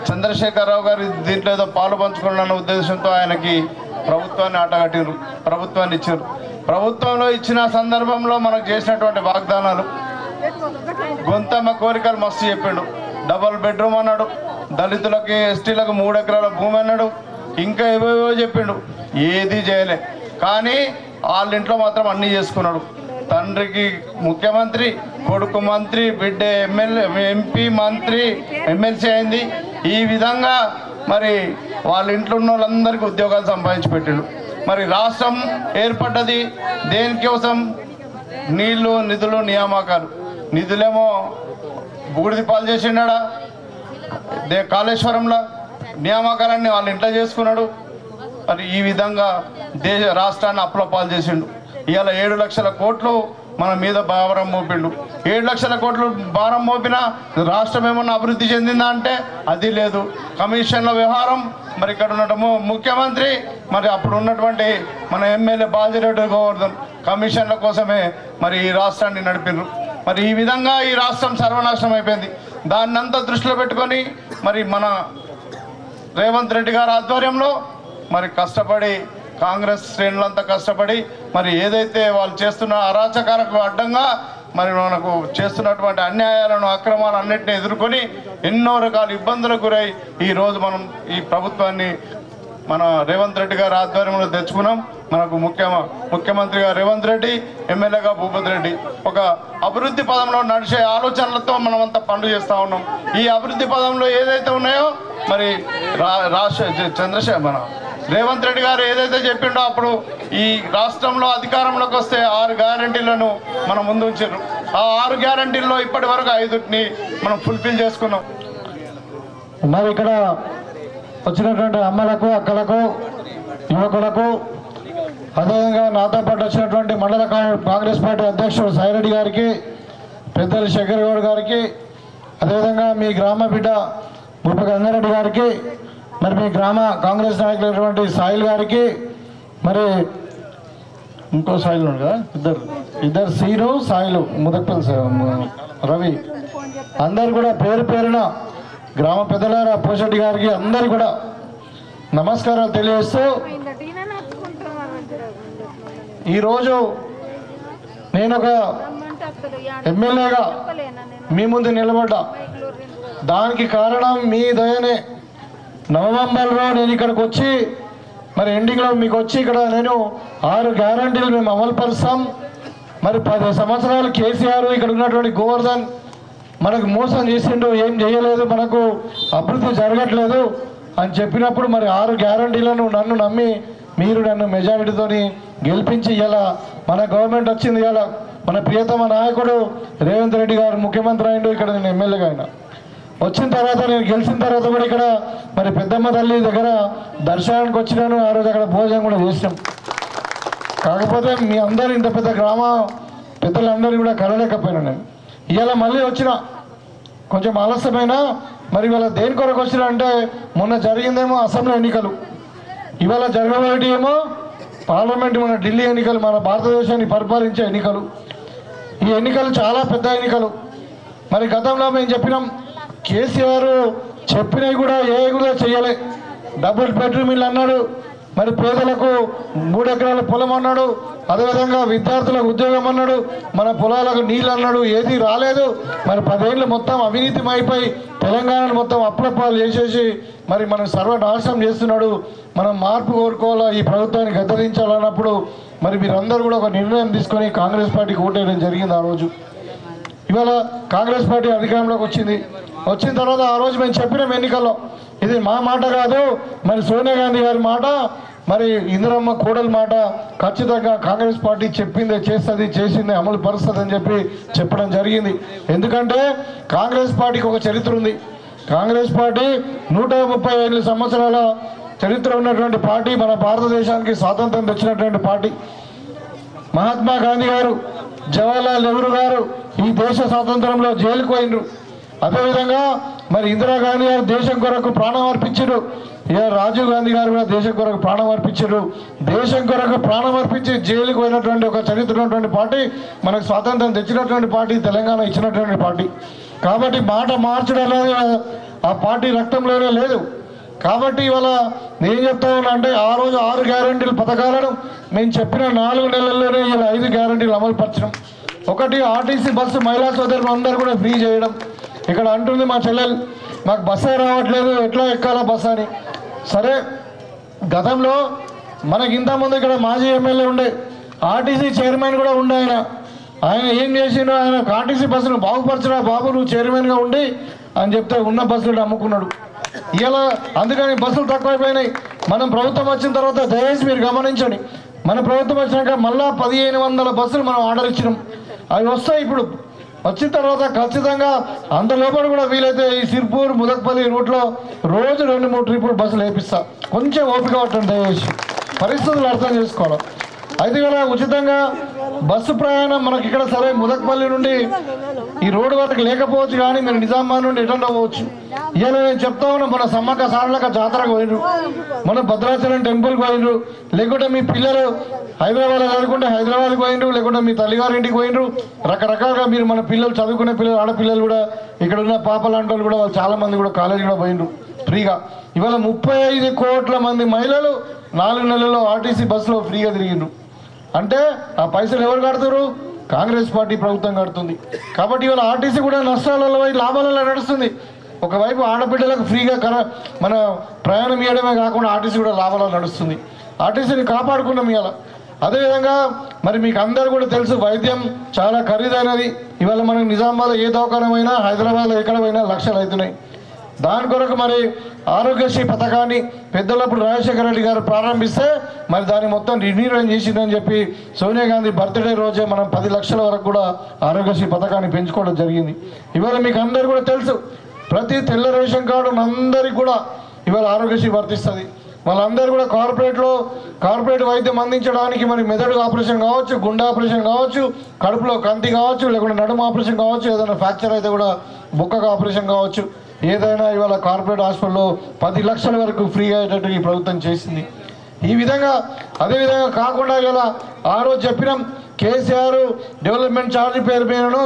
చంద్రశేఖరరావు గారి దీంట్లో ఏదో పాలు పంచుకున్న ఉద్దేశంతో ఆయనకి ప్రభుత్వాన్ని ఆటగట్టారు, ప్రభుత్వాన్ని ఇచ్చారు. ప్రభుత్వంలో ఇచ్చిన సందర్భంలో మనకు చేసినటువంటి వాగ్దానాలు, గొంతమ్మ కోరికలు మస్తు చెప్పిండు. డబల్ బెడ్రూమ్ అన్నాడు, దళితులకి ఎస్టీలకు 3 ఎకరాల భూమి అన్నాడు, ఇంకా ఏవేవో చెప్పిండు, ఏది చేయలే. కానీ వాళ్ళ ఇంట్లో మాత్రం అన్నీ చేసుకున్నాడు. తండ్రికి ముఖ్యమంత్రి, కొడుకు మంత్రి, బిడ్డ ఎంపీ, మంత్రి, ఎమ్మెల్సీ అయింది. ఈ విధంగా మరి వాళ్ళ ఇంట్లో ఉన్న వాళ్ళందరికీ ఉద్యోగాలు సంపాదించి పెట్టిండు. మరి రాష్ట్రం ఏర్పడ్డది దేనికోసం? నీళ్లు, నిధులు, నియామకాలు. నిధులేమో బూడిది పాలు చేసిండా కాళేశ్వరంలో, నియామకాలన్నీ వాళ్ళ ఇంట్లో చేసుకున్నాడు. మరి ఈ విధంగా రాష్ట్రాన్ని అప్పుల పాలు చేసిండు. ఇవాళ 7 లక్షల కోట్లు మన మీద భారం మోపిండు. 7 లక్షల కోట్లు భారం మోపినా రాష్ట్రం ఏమన్నా అభివృద్ధి చెందిందా అంటే అది లేదు. కమిషన్ల వ్యవహారం, మరి ఇక్కడ ఉన్న ముఖ్యమంత్రి, మరి అప్పుడు ఉన్నటువంటి మన ఎమ్మెల్యే బాజిరెడ్డి గోవర్ధన్ కమిషన్ల కోసమే మరి ఈ రాష్ట్రాన్ని నడిపినారు. మరి ఈ విధంగా ఈ రాష్ట్రం సర్వనాశనం అయిపోయింది. దాన్నంతా దృష్టిలో పెట్టుకొని మరి మన రేవంత్ రెడ్డి గారి ఆధ్వర్యంలో మరి కష్టపడి కాంగ్రెస్ శ్రేణులంతా కష్టపడి మరి ఏదైతే వాళ్ళు చేస్తున్న అరాచకాలకు అడ్డంగా మరి మనకు చేస్తున్నటువంటి అన్యాయాలను, అక్రమాలు అన్నింటినీ ఎదుర్కొని ఎన్నో రకాల ఇబ్బందులకు గురై ఈరోజు మనం ఈ ప్రభుత్వాన్ని మన రేవంత్ రెడ్డి గారి ఆధ్వర్యంలో తెచ్చుకున్నాం. మనకు ముఖ్యమంత్రిగా రేవంత్ రెడ్డి, ఎమ్మెల్యేగా భూపతి రెడ్డి ఒక అభివృద్ధి పదంలో నడిచే ఆలోచనలతో మనమంతా పనులు చేస్తూ ఉన్నాం. ఈ అభివృద్ధి పదంలో ఏదైతే ఉన్నాయో మరి మన రేవంత్ రెడ్డి గారు ఏదైతే చెప్పిండో అప్పుడు ఈ రాష్ట్రంలో అధికారంలోకి వస్తే 6 గ్యారంటీలను మనం ముందు ఉంచారు. ఆ 6 గ్యారంటీల్లో ఇప్పటి వరకు 5ని మనం ఫుల్ఫిల్ చేసుకున్నాం. మరి ఇక్కడ వచ్చినటువంటి అమ్మలకు, అక్కలకు, యువకులకు, అదేవిధంగా నాతో పాటు వచ్చినటువంటి మండల కాంగ్రెస్ పార్టీ అధ్యక్షుడు సాయిరెడ్డి గారికి, పెద్దలు శేఖర్ గౌడ్ గారికి, అదేవిధంగా మీ గ్రామ బిడ్డ ఉప గంగారెడ్డి గారికి, మరి మీ గ్రామ కాంగ్రెస్ నాయకులైనటువంటి సాయిల్ గారికి, మరి ఇంకో సాయిల్ ఉన్నాడు కదా, ఇద్దరు సీను సాయిలు ముదక్పల్లి రవి, అందరు కూడా పేరు పేరున గ్రామ పెద్దలారా పోషెట్టి గారికి అందరు కూడా నమస్కారాలు తెలియజేస్తూ, ఈరోజు నేను ఒక ఎమ్మెల్యేగా మీ ముందు నిలబడ్డా. దానికి కారణం మీ దయనే. నవంబర్లో నేను ఇక్కడికి వచ్చి, మరి ఎండింగ్లో మీకు వచ్చి ఇక్కడ నేను 6 గ్యారంటీలు మేము అమలు పరుస్తాం. మరి 10 సంవత్సరాలు కేసీఆర్ ఇక్కడ ఉన్నటువంటి గోవర్ధన్ మనకు మోసం చేసిండు, ఏం చేయలేదు, మనకు అభివృద్ధి జరగట్లేదు అని చెప్పినప్పుడు మరి 6 గ్యారంటీలను నన్ను నమ్మి మీరు నన్ను మెజారిటీతోని గెలిపించి ఇలా మన గవర్నమెంట్ వచ్చింది. ఇలా మన ప్రియతమ నాయకుడు రేవంత్ రెడ్డి గారు ముఖ్యమంత్రి అయిండు, ఇక్కడ నేను ఎమ్మెల్యేగా అయినా. వచ్చిన తర్వాత నేను గెలిచిన తర్వాత కూడా ఇక్కడ మరి పెద్దమ్మ తల్లి దగ్గర దర్శనానికి వచ్చినాను. ఆ రోజు అక్కడ భోజనం కూడా చేసినాం. కాకపోతే మీ అందరు ఇంత పెద్ద గ్రామ పెద్దలందరినీ కూడా కలలేకపోయినా నేను. ఇవాళ మళ్ళీ వచ్చిన కొంచెం ఆలస్యమైనా మరి ఇవాళ దేని కొరకు వచ్చినా అంటే మొన్న జరిగిందేమో అసెంబ్లీ ఎన్నికలు, ఇవాళ జరగబోయేటి ఏమో పార్లమెంట్, మన ఢిల్లీ ఎన్నికలు, మన భారతదేశాన్ని పరిపాలించే ఎన్నికలు. ఈ ఎన్నికలు చాలా పెద్ద ఎన్నికలు. మరి గతంలో మేము చెప్పినాం, కేసీఆర్ చెప్పినవి కూడా ఏ కూడా చేయలే. డబుల్ బెడ్రూమ్ ఇల్లు అన్నాడు, మరి పేదలకు 3 ఎకరాల పొలం అన్నాడు, అదేవిధంగా విద్యార్థులకు ఉద్యోగం అన్నాడు, మన పొలాలకు నీళ్ళు అన్నాడు, ఏది రాలేదు. మరి 10 ఏళ్ళు మొత్తం అవినీతిమైపోయి తెలంగాణను మొత్తం అప్రపాలు చేసేసి మరి మనం సర్వనాశనం చేస్తున్నాడు. మనం మార్పు కోరుకోవాలా, ఈ ప్రభుత్వాన్ని గద్దరించాలన్నప్పుడు మరి మీరందరూ కూడా ఒక నిర్ణయం తీసుకొని కాంగ్రెస్ పార్టీకి ఓటేయడం జరిగింది. ఆ రోజు ఇవాళ కాంగ్రెస్ పార్టీ అధికారంలోకి వచ్చింది. వచ్చిన తర్వాత ఆ రోజు మేము చెప్పినాం ఎన్నికల్లో, ఇది మా మాట కాదు, మరి సోనియా గాంధీ గారి మాట, మరి ఇందిరమ్మ కోడల మాట, ఖచ్చితంగా కాంగ్రెస్ పార్టీ చెప్పిందే చేస్తుంది, చేసిందే అమలు పరుస్తుంది అని చెప్పి చెప్పడం జరిగింది. ఎందుకంటే కాంగ్రెస్ పార్టీకి ఒక చరిత్ర ఉంది. కాంగ్రెస్ పార్టీ 135 సంవత్సరాల చరిత్ర ఉన్నటువంటి పార్టీ, మన భారతదేశానికి స్వాతంత్రం తెచ్చినటువంటి పార్టీ. మహాత్మా గాంధీ గారు, జవహర్లాల్ నెహ్రూ గారు ఈ దేశ స్వాతంత్రంలో జైలుకు పోయినరు. అదేవిధంగా మరి ఇందిరాగాంధీ గారు దేశం కొరకు ప్రాణం అర్పించారు. రాజీవ్ గాంధీ గారు కూడా దేశం కొరకు ప్రాణం అర్పించారు. దేశం కొరకు ప్రాణం అర్పించి జైలుకు పోయినటువంటి ఒక చరిత్ర ఉన్నటువంటి పార్టీ, మనకు స్వాతంత్రం తెచ్చినటువంటి పార్టీ, తెలంగాణ ఇచ్చినటువంటి పార్టీ. కాబట్టి మాట మార్చడం అనేది ఆ పార్టీ రక్తంలోనే లేదు. కాబట్టి ఇవాళ నేను చెప్తా ఉన్నా అంటే ఆ రోజు 6 గ్యారంటీల పథకాలను మేము చెప్పిన 4 నెలల్లోనే ఇలా 5 గ్యారంటీలు అమలు పరచడం. ఒకటి, ఆర్టీసీ బస్సు మహిళా సోదరులు అందరూ కూడా ఫ్రీ చేయడం. ఇక్కడ అంటుంది మా చెల్లెలు, మాకు బస్సే రావట్లేదు, ఎట్లా ఎక్కాలా బస్సు అని. సరే, గతంలో మనకి ఇంతకుముందు ఇక్కడ మాజీ ఎమ్మెల్యే ఉండే, ఆర్టీసీ చైర్మన్ కూడా ఉండే. ఆయన ఏం చేసిండో, ఆయన ఆర్టీసీ బస్సును బాగుపరచరా బాబు, నువ్వు చైర్మన్గా ఉండి అని చెప్తే ఉన్న బస్సులు అమ్ముకున్నాడు. ఇలా అందుకని బస్సులు తక్కువైపోయినాయి. మనం ప్రభుత్వం వచ్చిన తర్వాత దయచేసి మీరు గమనించండి, మన ప్రభుత్వం వచ్చినాక మళ్ళా 1500 బస్సులు మనం ఆర్డర్ ఇచ్చినాం. అవి వస్తాయి. ఇప్పుడు వచ్చిన తర్వాత ఖచ్చితంగా అంత లోపల కూడా వీలైతే ఈ సిర్పూర్ ముదక్పల్లి రూట్లో రోజు 2-3 ట్రిప్పులు బస్సులు వేపిస్తా. కొంచెం ఓపిక పట్టండి దయచేసి, పరిస్థితులు అర్థం చేసుకోవాలి. అయితే కూడా ఉచితంగా బస్సు ప్రయాణం మనకి ఇక్కడ సరే ముదక్పల్లి నుండి ఈ రోడ్డు వరకు లేకపోవచ్చు, కానీ మీరు నిజామాబాద్ నుండి ఎటండా పోవచ్చు. ఇవాళ నేను చెప్తా ఉన్నా, మన సమ్మక్క సారలక్క జాతరకు పోయినరు, మన భద్రాచలం టెంపుల్కి పోయినరు, లేకుంటే మీ పిల్లలు హైదరాబాద్లో చదువుకుంటే హైదరాబాద్కి పోయినరు, లేకుంటే మీ తల్లిగారింటికి పోయినరు. రకరకాలుగా మీరు మన పిల్లలు చదువుకునే పిల్లలు, ఆడపిల్లలు కూడా ఇక్కడ ఉన్న పాపలాంటి వాళ్ళు కూడా వాళ్ళు చాలామంది కూడా కాలేజీ కూడా పోయినరు ఫ్రీగా. ఇవాళ 35 కోట్ల మంది మహిళలు 4 నెలల్లో ఆర్టీసీ బస్సులో ఫ్రీగా తిరిగిండ్రు. అంటే ఆ పైసలు ఎవరు కడుతున్నారు? కాంగ్రెస్ పార్టీ ప్రభుత్వం కడుతుంది. కాబట్టి ఇవాళ ఆర్టీసీ కూడా నష్టాలలో లాభాలలో నడుస్తుంది. ఒకవైపు ఆడబిడ్డలకు ఫ్రీగా మన ప్రయాణం ఇవ్వడమే కాకుండా ఆర్టీసీ కూడా లాభాలలో నడుస్తుంది. ఆర్టీసీని కాపాడుకున్నాం ఇవాళ. అదేవిధంగా మరి మీకు అందరూ కూడా తెలుసు, వైద్యం చాలా ఖరీదైనది. ఇవాళ మనకు నిజామాబాద్లో ఏ దవాఖానమైనా, హైదరాబాద్లో ఎక్కడ పోయినా లక్షలు అవుతున్నాయి. దాని కొరకు మరి ఆరోగ్యశ్రీ పథకాన్ని పెద్దలప్పుడు రాజశేఖర రెడ్డి గారు ప్రారంభిస్తే మరి దాన్ని మొత్తం నిర్వీర్యం చేసిందని చెప్పి సోనియా గాంధీ బర్త్డే రోజే మనం 10 లక్షల వరకు కూడా ఆరోగ్యశ్రీ పథకాన్ని పెంచుకోవడం జరిగింది. ఇవాళ మీకు అందరు కూడా తెలుసు, ప్రతి తెల్ల రేషన్ కార్డు అందరికి కూడా ఇవాళ ఆరోగ్యశ్రీ వర్తిస్తుంది. వాళ్ళందరూ కూడా కార్పొరేట్ వైద్యం అందించడానికి మరి మెదడు ఆపరేషన్ కావచ్చు, గుండె ఆపరేషన్ కావచ్చు, కడుపులో కంతి కావచ్చు, లేకుంటే నడుము ఆపరేషన్ కావచ్చు, ఏదైనా ఫ్రాక్చర్ అయితే కూడా బొక్కగా ఆపరేషన్ కావచ్చు, ఏదైనా ఇవాళ కార్పొరేట్ హాస్పిటల్లో 10 లక్షల వరకు ఫ్రీ అయ్యేటట్టు ఈ ప్రభుత్వం చేసింది. ఈ విధంగా అదేవిధంగా కాకుండా ఇలా ఆ రోజు చెప్పినాం కేసీఆర్ డెవలప్మెంట్ ఛార్జ్ పేరు మీదనో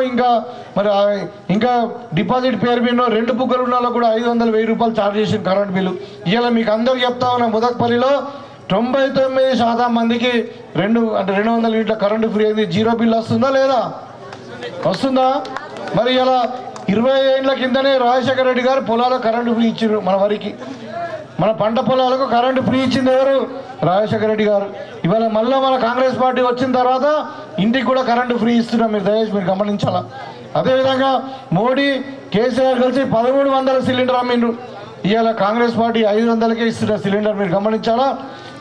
ఇంకా డిపాజిట్ పేరు మీదనో 2 బుగ్గలు ఉన్న కూడా 500-1000 రూపాయలు ఛార్జ్ చేసిన కరెంట్ బిల్లు. ఇలా మీకు అందరికి చెప్తా ఉన్నా, ముదక్పల్లిలో 99% మందికి 200 యూనిట్ల కరెంటు ఫ్రీ అయింది. జీరో బిల్ వస్తుందా లేదా? వస్తుందా? మరి ఇలా 20 ఏళ్ళ కిందనే రాజశేఖర రెడ్డి గారు పొలాలకు కరెంటు ఫ్రీ ఇచ్చారు. మన వరికి మన పంట పొలాలకు కరెంటు ఫ్రీ ఇచ్చింది ఎవరు? రాజశేఖర రెడ్డి గారు. ఇవాళ మళ్ళీ మన కాంగ్రెస్ పార్టీ వచ్చిన తర్వాత ఇంటికి కూడా కరెంటు ఫ్రీ ఇస్తున్నాం. మీరు దయచేసి మీరు గమనించాలా. అదేవిధంగా మోడీ కేసీఆర్ కలిసి 1300 సిలిండర్ అమ్మిండ్రు. ఇవాళ కాంగ్రెస్ పార్టీ 500కే ఇస్తున్న సిలిండర్ మీరు గమనించాలా.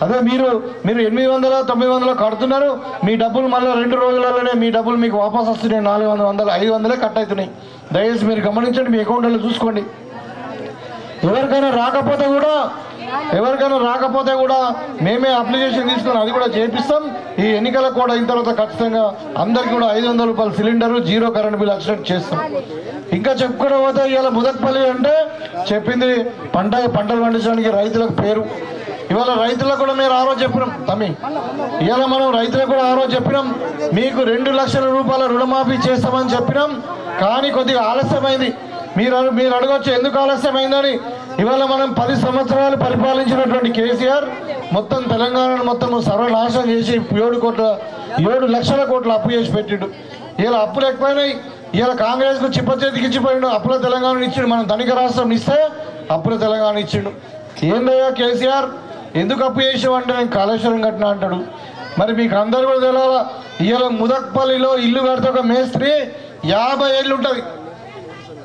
అదే మీరు 800-900 కడుతున్నారు. మీ డబ్బులు మళ్ళీ 2 రోజులలోనే మీ డబ్బులు మీకు వాపస్ వస్తున్నాయి. 400-500 కట్ అవుతున్నాయి. దయచేసి మీరు గమనించండి, మీ అకౌంట్లో చూసుకోండి. ఎవరికైనా రాకపోతే కూడా మేమే అప్లికేషన్ తీసుకుని అది కూడా చేపిస్తాం. ఈ ఎన్నికల కూడా అయిన తర్వాత ఖచ్చితంగా అందరికీ కూడా 500 రూపాయల సిలిండరు, జీరో కరెంట్ బిల్ వచ్చినట్టు చేస్తాం. ఇంకా చెప్పుకోవడం పోతే ఇవాళ ముదక్పల్లి అంటే చెప్పింది పంటలు పండించడానికి రైతులకు పేరు. ఇవాళ రైతులకు కూడా మీరు ఆ రోజు చెప్పినాం ఇవాళ మనం రైతులకు కూడా ఆ రోజు చెప్పినాం, మీకు 2 లక్షల రూపాయల రుణమాఫీ చేస్తామని చెప్పినాం. కానీ కొద్దిగా ఆలస్యమైంది. మీరు అడగొచ్చు ఎందుకు ఆలస్యమైందని. ఇవాళ మనం 10 సంవత్సరాలు పరిపాలించినటువంటి కేసీఆర్ మొత్తం తెలంగాణను మొత్తం సర్వనాశనం చేసి 7 లక్షల కోట్ల అప్పు చేసి పెట్టిండు. ఇలా అప్పులు ఎక్కువైనాయి. ఇలా కాంగ్రెస్కు చిప్పచేతికి ఇచ్చిపోయిండు. అప్పుల తెలంగాణ ఇచ్చిండు. మనం ధనిక రాష్ట్రం ఇస్తే అప్పుల తెలంగాణ ఇచ్చిండు. ఏందయ్యా కేసీఆర్ ఎందుకు అప్పు చేసావంటే నేను కాళేశ్వరం కట్టినా అంటాడు. మరి మీకు అందరు కూడా తెలియాలా, ఇవాళ ముదక్పల్లిలో ఇల్లు కడితే ఒక మేస్త్రి 50 ఏళ్ళు ఉంటుంది.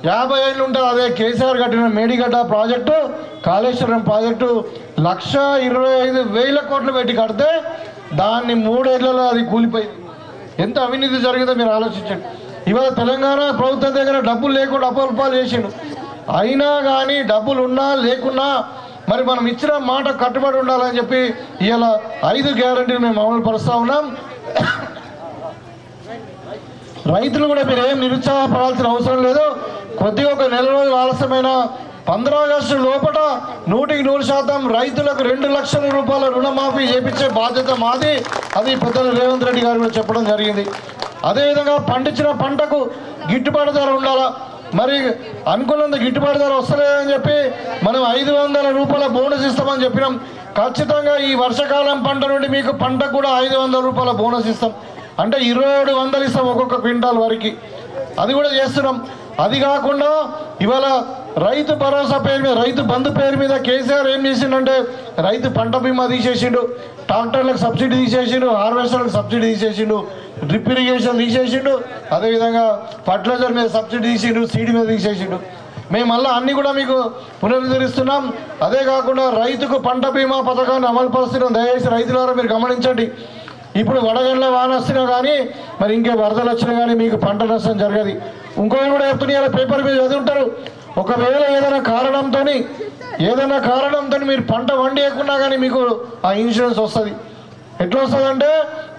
50 ఏళ్ళు ఉంటుంది. అదే కేసీఆర్ కట్టిన మేడిగడ్డ ప్రాజెక్టు, కాళేశ్వరం ప్రాజెక్టు 1,25,000 కోట్లు పెట్టి కడితే దాన్ని 3 ఏళ్లలో అది కూలిపోయింది. ఎంత అవినీతి జరిగిందో మీరు ఆలోచించండి. ఇవాళ తెలంగాణ ప్రభుత్వం దగ్గర డబ్బులు లేకుండా అప్పల్పాలు చేసిండు. అయినా కానీ డబ్బులు ఉన్నా లేకున్నా మరి మనం ఇచ్చిన మాట కట్టుబడి ఉండాలని చెప్పి ఇవాళ 5 గ్యారెంటీలు మేము అమలు పరుస్తూ ఉన్నాం. రైతులు కూడా మీరు ఏం నిరుత్సాహపడాల్సిన అవసరం లేదు. కొద్దిగా ఒక నెల రోజులు ఆలస్యమైన 15 ఆగస్టు లోపల 100% రైతులకు 2 లక్షల రూపాయల రుణమాఫీ చేపించే బాధ్యత మాది. అది పెద్దలు రేవంత్ రెడ్డి గారు కూడా చెప్పడం జరిగింది. అదేవిధంగా పండించిన పంటకు గిట్టుబాటు ధర ఉండాలా. మరి అనుకున్నంత గిట్టుబాటు ధర వస్తలేదని చెప్పి మనం 500 రూపాయల బోనస్ ఇస్తామని చెప్పినాం. ఖచ్చితంగా ఈ వర్షాకాలం పంట నుండి మీకు పంటకు కూడా 500 రూపాయల బోనస్ ఇస్తాం. అంటే 2700 ఇస్తాం ఒక్కొక్క క్వింటాల్ వరకు. అది కూడా చేస్తున్నాం. అది కాకుండా ఇవాళ రైతు భరోసా పేరు మీద, రైతు బంధు పేరు మీద కేసీఆర్ ఏం చేసిండంటే రైతు పంట బీమా తీసేసిండు, ట్రాక్టర్లకు సబ్సిడీ తీసేసిండు, హార్వెస్టర్లకు సబ్సిడీ తీసేసిండు, డ్రిప్ ఇరిగేషన్ తీసేసిండు, అదేవిధంగా ఫర్టిలైజర్ మీద సబ్సిడీ తీసిండు, సీడ్ మీద తీసేసిండు. మేము మళ్ళీ అన్నీ కూడా మీకు పునరుద్ధరిస్తున్నాం. అదే కాకుండా రైతుకు పంట బీమా పథకాన్ని అమలు పరుస్తున్నాం. దయచేసి రైతులారా మీరు గమనించండి. ఇప్పుడు వడగండ్ల వాన వస్తున్నా కానీ మరి ఇంకే వరదలు వచ్చినా కానీ మీకు పంట నష్టం జరగదు. ఇంకొకరు కూడా చెప్తున్నా పేపర్ మీద చదువుంటారు, ఒకవేళ ఏదైనా కారణంతో మీరు పంట వండియకున్నా కానీ మీకు ఆ ఇన్సూరెన్స్ వస్తుంది. ఎట్లా వస్తుందంటే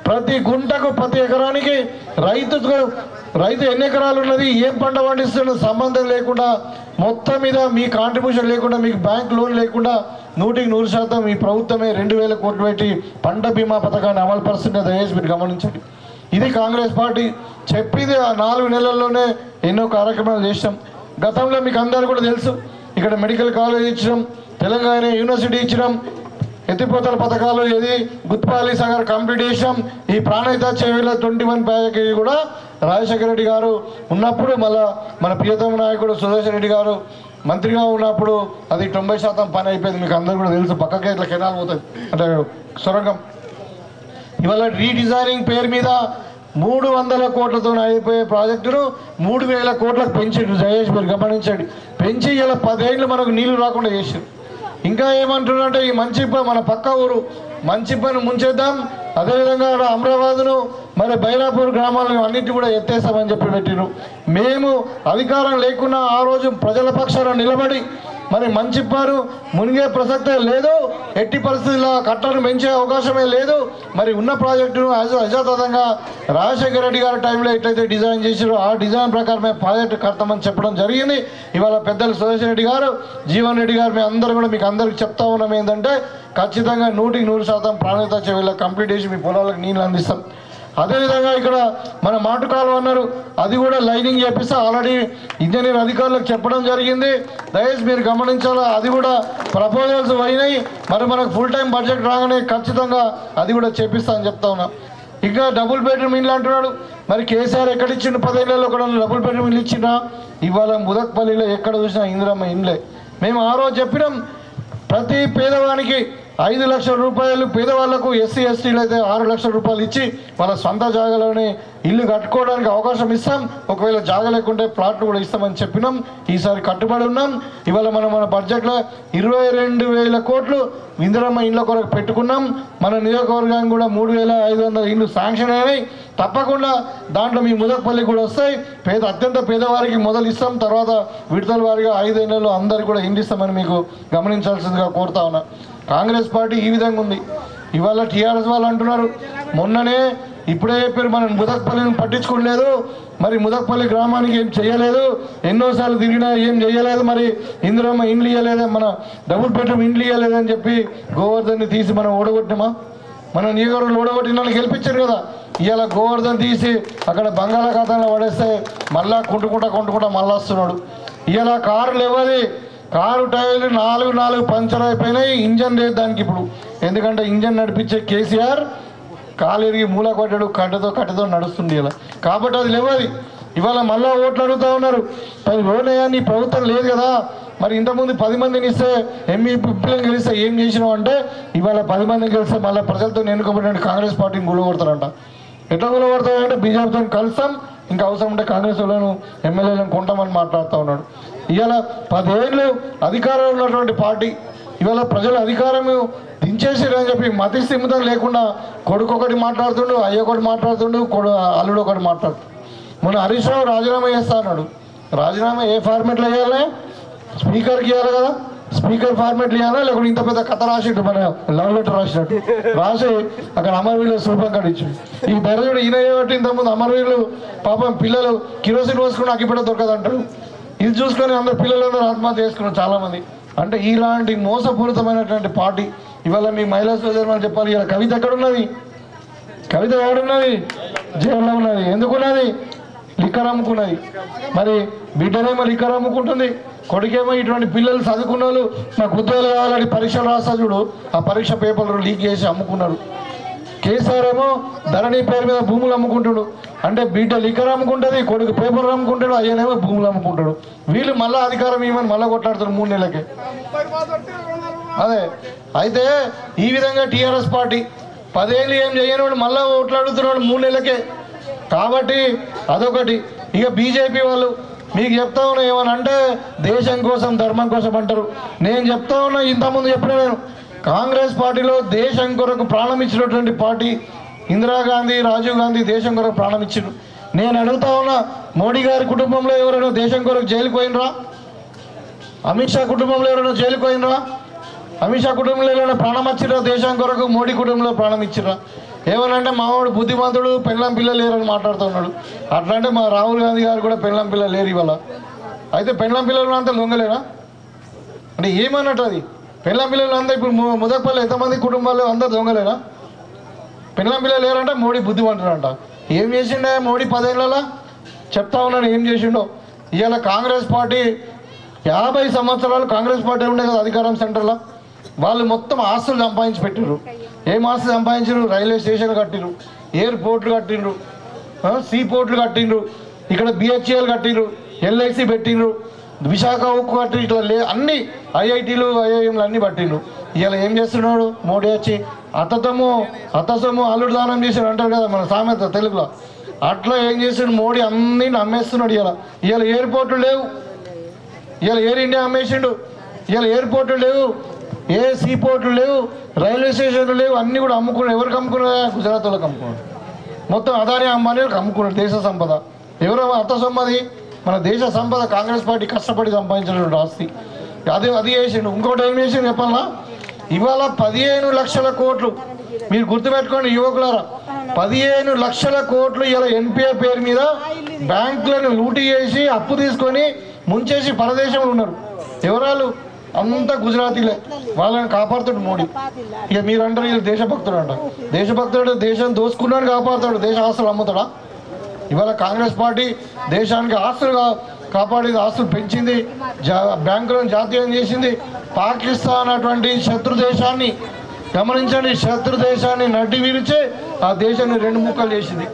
ప్రతి గుంటకు ప్రతి ఎకరానికి రైతు ఎన్ని ఎకరాలు ఉన్నది, ఏం పంట పండిస్తున్న సంబంధం లేకుండా మొత్తం మీద మీ కాంట్రిబ్యూషన్ లేకుండా, మీకు బ్యాంక్ లోన్ లేకుండా 100% ఈ ప్రభుత్వమే 2000 కోట్లు పెట్టి పంట బీమా పథకాన్ని అమలు పరుస్తున్న దయచేసి మీరు గమనించండి. ఇది కాంగ్రెస్ పార్టీ చెప్పింది. ఆ 4 నెలల్లోనే ఎన్నో కార్యక్రమాలు చేసినాం. గతంలో మీకు అందరూ కూడా తెలుసు, ఇక్కడ మెడికల్ కాలేజ్ ఇచ్చినాం, తెలంగాణ యూనివర్సిటీ ఇచ్చినాం, ఎత్తిపోతల పథకాలు గుత్పాలి సాగర్ కంప్లీట్ చేసాం. ఈ ప్రాణహిత చేవేళ్ళ 21 ప్యాకేజీ కూడా రాజశేఖర రెడ్డి గారు ఉన్నప్పుడు, మళ్ళా మన ప్రియతమ నాయకుడు సుదర్శన్ రెడ్డి గారు మంత్రిగా ఉన్నప్పుడు అది 90% పని అయిపోయింది. మీకు అందరూ కూడా తెలుసు. పక్కకే ఇట్లా కెనాల్ పోతుంది అంటే సొరంగం. ఇవాళ రీడిజైనింగ్ పేరు మీద 300 కోట్లతో అయిపోయే ప్రాజెక్టును 3000 కోట్లకు పెంచిండు. జయేష్ మీరు గమనించండి. పెంచి ఇలా 10 ఏళ్ళు మనకు నీళ్లు రాకుండా చేసారు. ఇంకా ఏమంటున్నారంటే ఈ మంచిప్ప మన పక్క ఊరు మంచిప్పను ముంచేద్దాం, అదేవిధంగా అమరాబాద్ను మరి బైరాపూర్ గ్రామాలను అన్నింటి కూడా ఎత్తేస్తామని చెప్పి పెట్టిరు. మేము అధికారం లేకున్నా ఆ రోజు ప్రజల పక్షాన నిలబడి మరి మంచిప్పారు మునిగే ప్రసక్తే లేదు, ఎట్టి పరిస్థితుల్లో కట్టను పెంచే అవకాశమే లేదు. మరి ఉన్న ప్రాజెక్టును యథాతథంగా రాజశేఖర రెడ్డి గారి టైంలో ఎట్లయితే డిజైన్ చేశారో ఆ డిజైన్ ప్రకారమే ప్రాజెక్టు కడతామని చెప్పడం జరిగింది. ఇవాళ పెద్దలు సురేష్ రెడ్డి గారు, జీవన్ రెడ్డి గారు, మేము అందరూ కూడా మీకు అందరికి చెప్తా ఉన్నాం ఏంటంటే ఖచ్చితంగా 100% ప్రాణాయిత చెవిలో కంప్లీట్ చేసి మీ పొలాలకు నీళ్ళు అందిస్తాం. అదేవిధంగా ఇక్కడ మన మాటుకాలు అన్నారు, అది కూడా లైనింగ్ చేపిస్తే ఆల్రెడీ ఇంజనీర్ అధికారులకు చెప్పడం జరిగింది. దయచేసి మీరు గమనించాలా, అది కూడా ప్రపోజల్స్ అయినాయి. మరి మనకు ఫుల్ టైం బడ్జెట్ రాగానే ఖచ్చితంగా అది కూడా చేపిస్తా అని చెప్తా ఉన్నా. ఇంకా డబుల్ బెడ్రూమ్ ఇల్లు అంటున్నాడు. మరి కేసీఆర్ ఎక్కడిచ్చిండు? 10 ఏళ్ళలో కూడా డబుల్ బెడ్రూమ్ ఇల్లు ఇచ్చిండ్రా? ఇవాళ ముదక్పల్లిలో ఎక్కడ చూసినా ఇందిరమ్మ ఇండ్లే. మేము ఆ రోజు చెప్పినాం, ప్రతి పేదవానికి 5 లక్షల రూపాయలు, పేదవాళ్లకు ఎస్సీ ఎస్టీలు అయితే 6 లక్షల రూపాయలు ఇచ్చి వాళ్ళ సొంత జాగాలోనే ఇల్లు కట్టుకోవడానికి అవకాశం ఇస్తాం. ఒకవేళ జాగా లేకుంటే ప్లాట్లు కూడా ఇస్తామని చెప్పినాం. ఈసారి కట్టుబడి ఉన్నాం. ఇవాళ మన బడ్జెట్లో 22,000 కోట్లు ఇందిరమ్మ ఇళ్ళ కొరకు పెట్టుకున్నాం. మన నియోజకవర్గానికి కూడా 3,500 ఇళ్ళు శాంక్షన్ అయినాయి. తప్పకుండా దాంట్లో మీ ముదక్పల్లి కూడా వస్తాయి. అత్యంత పేదవారికి మొదలు ఇస్తాం, తర్వాత విడతల వారిగా 5 ఏళ్లలో అందరికీ కూడా ఇల్లు ఇస్తామని మీకు గమనించాల్సిందిగా కోరుతా ఉన్నా. కాంగ్రెస్ పార్టీ ఈ విధంగా ఉంది. ఇవాళ టీఆర్ఎస్ వాళ్ళు అంటున్నారు, మొన్ననే ఇప్పుడే చెప్పారు మనం ముదక్పల్లిని పట్టించుకోలేదు, మరి ముదక్పల్లి గ్రామానికి ఏం చేయలేదు, ఎన్నోసార్లు తిరిగినా ఏం చేయలేదు, మరి ఇందిరమ్మ ఇండ్లు ఇవ్వలేదా, మన డబుల్ బెడ్రూమ్ ఇండ్లు ఇవ్వలేదని చెప్పి గోవర్ధన్ని తీసి మనం ఓడగొట్టినామా? మన నియోజకవర్గంలో ఓడగొట్టిన వాళ్ళు గెలిపించారు కదా. ఇవాళ గోవర్ధన్ తీసి అక్కడ బంగాళాఖాతంలో పడేస్తే మళ్ళా కుంటుకుంటా మళ్ళా వస్తున్నాడు. ఇవాళ కారులు ఇవ్వది, కారు టైర్లు 4 పంచర్ అయిపోయినాయి. ఇంజన్ లేదు దానికి ఇప్పుడు, ఎందుకంటే ఇంజన్ నడిపించే కేసీఆర్ కాలిరిగి మూల కొట్టాడు, కట్టెతో నడుస్తుంది ఇలా. కాబట్టి అది లేవది. ఇవాళ మళ్ళా ఓట్లు అడుగుతూ ఉన్నారు. మరి ఓట్లయ్యా నీ ప్రభుత్వం లేదు కదా, మరి ఇంతకుముందు 10 మందిని ఇస్తే ఎంపీలను గెలిస్తే ఏం చేసినావు అంటే, ఇవాళ 10 మందిని గెలిస్తే మళ్ళీ ప్రజలతో ఎన్నుకోబడిన కాంగ్రెస్ పార్టీని గులగొడతారంట. ఎట్లా గులగొడతారంటే బీజేపీతో కలుస్తాం, ఇంకా అవసరం ఉంటే కాంగ్రెస్ వాళ్ళను ఎమ్మెల్యేలను కొంటామని మాట్లాడుతూ ఉన్నాడు. ఇవాళ 10 ఏళ్ళు అధికారంలో ఉన్నటువంటి పార్టీ ఇవాళ ప్రజల అధికారం దించేసారని చెప్పి మతి స్థిమితం లేకుండా కొడుకు ఒకటి మాట్లాడుతుండు, అయ్య ఒకటి మాట్లాడుతుండు, అల్లుడు ఒకటి మాట్లాడుతుండు. మొన్న హరీష్ రావు రాజీనామా చేస్తా అన్నాడు. రాజీనామా ఏ ఫార్మెట్లో వేయాలి? స్పీకర్కి ఇవ్వాలి కదా, స్పీకర్ ఫార్మెట్లు ఇవ్వాలా, లేకుంటే ఇంత పెద్ద కథ రాసిట్టు మన లవ్ లెటర్ రాసినట్టు రాసి అక్కడ అమరవీరులు శుభం కట్టించు. ఈ దరిద్రుడు ఈయన ఏమంటే ఇంతకుముందు అమరవీరులు పాపం పిల్లలు కిరోసిన్ పోసుకుని అగ్గిపెట్ట దొరకదంటారు. ఇది చూసుకొని అందరు పిల్లలందరూ ఆత్మహత్య చేసుకున్నారు చాలామంది. అంటే ఇలాంటి మోసపూరితమైనటువంటి పార్టీ ఇవాళ మీ మహిళా సోదరులు చెప్పాలి. ఇలా కవిత ఎక్కడున్నది? కవిత ఎక్కడున్నది? జైల్లో ఉన్నది. ఎందుకున్నది? లిక్కర్ అమ్ముకున్నది. మరి బిడ్డనేమో లిక్కర్ అమ్ముకుంటుంది, కొడుకేమో ఇటువంటి పిల్లలు చదువుకున్న వాళ్ళు నాకు ఉద్యోగాలు కావాలని పరీక్షలు రాస్తా చూడు, ఆ పరీక్ష పేపర్లు లీక్ చేసి అమ్ముకున్నారు. కేసీఆర్ ఏమో ధరణి పేరు మీద భూములు అమ్ముకుంటాడు. అంటే బిడ్డ లిక్కర్ అమ్ముకుంటుంది, కొడుకు పేపర్లు అమ్ముకుంటాడు, అయ్యనేమో భూములు అమ్ముకుంటాడు. వీళ్ళు మళ్ళీ అధికారం ఇవ్వమని మళ్ళీ కొట్లాడుతారు 3 నెలలకే. అదే అయితే ఈ విధంగా టీఆర్ఎస్ పార్టీ 10 ఏళ్ళు ఏం చేయనివాడు మళ్ళీ ఓట్లాడుతున్నాడు 3 నెలలకే. కాబట్టి అదొకటి. ఇక బీజేపీ వాళ్ళు మీకు చెప్తా ఉన్నా ఏమని అంటే దేశం కోసం ధర్మం కోసం అంటారు. నేను చెప్తా ఉన్నా, ఇంతకుముందు చెప్పిన నేను కాంగ్రెస్ పార్టీలో దేశం కొరకు ప్రాణం ఇచ్చినటువంటి పార్టీ ఇందిరాగాంధీ, రాజీవ్ గాంధీ దేశం కొరకు ప్రాణం ఇచ్చారు. నేను అడుగుతా ఉన్నా, మోడీ గారి కుటుంబంలో ఎవరైనా దేశం కొరకు జైలుకు పోయినరా? అమిత్ షా కుటుంబంలో ఎవరైనా జైలుకు పోయినరా? అమిత్ షా కుటుంబంలో ఎవరైనా ప్రాణం ఇచ్చిరా దేశం కొరకు? మోడీ కుటుంబంలో ప్రాణం ఇచ్చిరా? ఏమనంటే మావాడు బుద్ధిమంతుడు, పెళ్ళం పిల్లలు లేరని మాట్లాడుతున్నాడు. అట్లా అంటే మా రాహుల్ గాంధీ గారు కూడా పెళ్ళం పిల్లలు లేరు ఇవాళ. అయితే పెళ్ళం పిల్లలు అంతా లొంగలేరా అంటే ఏమన్నట్టు? అది పెళ్ళం పిల్లలు అంతా ఇప్పుడు ముదక్పల్లి ఎంతమంది కుటుంబాలు అందరు దొంగలేరా? పెళ్ళం పిల్లలు లేరంటే మోడీ బుద్ధిమంతుడంట. ఏం చేసిండే మోడీ 10 ఏళ్ళలో? చెప్తా ఉన్నాను ఏం చేసిండో. ఇవాళ కాంగ్రెస్ పార్టీ 50 సంవత్సరాలు కాంగ్రెస్ పార్టీ ఉండే కదా అధికారం సెంటర్లో. వాళ్ళు మొత్తం ఆస్తులు సంపాదించి పెట్టిర్రు. ఏం ఆస్తులు సంపాదించారు? రైల్వే స్టేషన్లు కట్టిర్రు, ఎయిర్పోర్ట్లు కట్టిండ్రు, సీ పోర్ట్లు కట్టిండ్రు, ఇక్కడ బిహెచ్ఎల్ కట్టిండ్రు, ఎల్ఐసి పెట్టిండ్రు, విశాఖ ఉక్కు కట్టి ఇట్లా అన్ని ఐఐటీలు ఐఐఎంలు అన్నీ పట్టిండ్రు. ఇలా ఏం చేస్తున్నాడు మోడీ వచ్చి? అత్తసొమ్ము అల్లుడు దానం చేసాడు అంటారు కదా మన సామెత తెలుగులో. అట్లా ఏం చేసాడు మోడీ? అన్నీ అమ్మేస్తున్నాడు. ఇవాళ ఎయిర్పోర్ట్లు లేవు, ఇవాళ ఎయిర్ ఇండియా అమ్మేసిండు, ఇవాళ ఎయిర్పోర్ట్లు లేవు, ఏ సీ పోర్ట్లు లేవు, రైల్వే స్టేషన్లు లేవు, అన్నీ కూడా అమ్ముకున్నాడు. ఎవరికి అమ్ముకున్నాడు? గుజరాత్ వాళ్ళకి అమ్ముకున్నాడు. మొత్తం అదాని అంబానీ వాళ్ళకి అమ్ముకున్నాడు దేశ సంపద. ఎవరో అత్తసొమ్మది మన దేశ సంపద కాంగ్రెస్ పార్టీ కష్టపడి సంపాదించినటువంటి ఆస్తి. అది చేసిండు. ఇంకోటి ఏం చేసిండు చెప్పాలన్నా? ఇవాళ 15 లక్షల కోట్లు, మీరు గుర్తుపెట్టుకోండి యువకులారా, 15 లక్షల కోట్లు ఇలా ఎన్పిఏ పేరు మీద బ్యాంకులను లూటీ చేసి అప్పు తీసుకొని ముంచేసి పరదేశంలో ఉన్నారు. ఎవరాలు? అంతా గుజరాతీలే. వాళ్ళని కాపాడుతాడు మోడీ. ఇక మీరు అంటారు వీళ్ళు దేశభక్తుడు అంట. దేశభక్తుడు దేశం దోసుకున్నాడు కాపాడుతాడు, దేశ ఆస్తులు అమ్ముతాడా? ఇవాళ కాంగ్రెస్ పార్టీ దేశానికి ఆస్తులు కాపాడేది, ఆస్తులు పెంచింది, బ్యాంకులను జాతీయం చేసింది. పాకిస్తాన్ అటువంటి శత్రు దేశాన్ని గమనించండి, శత్రు దేశాన్ని నడ్డి విరిచి ఆ దేశాన్ని 2 ముక్కలు చేసింది.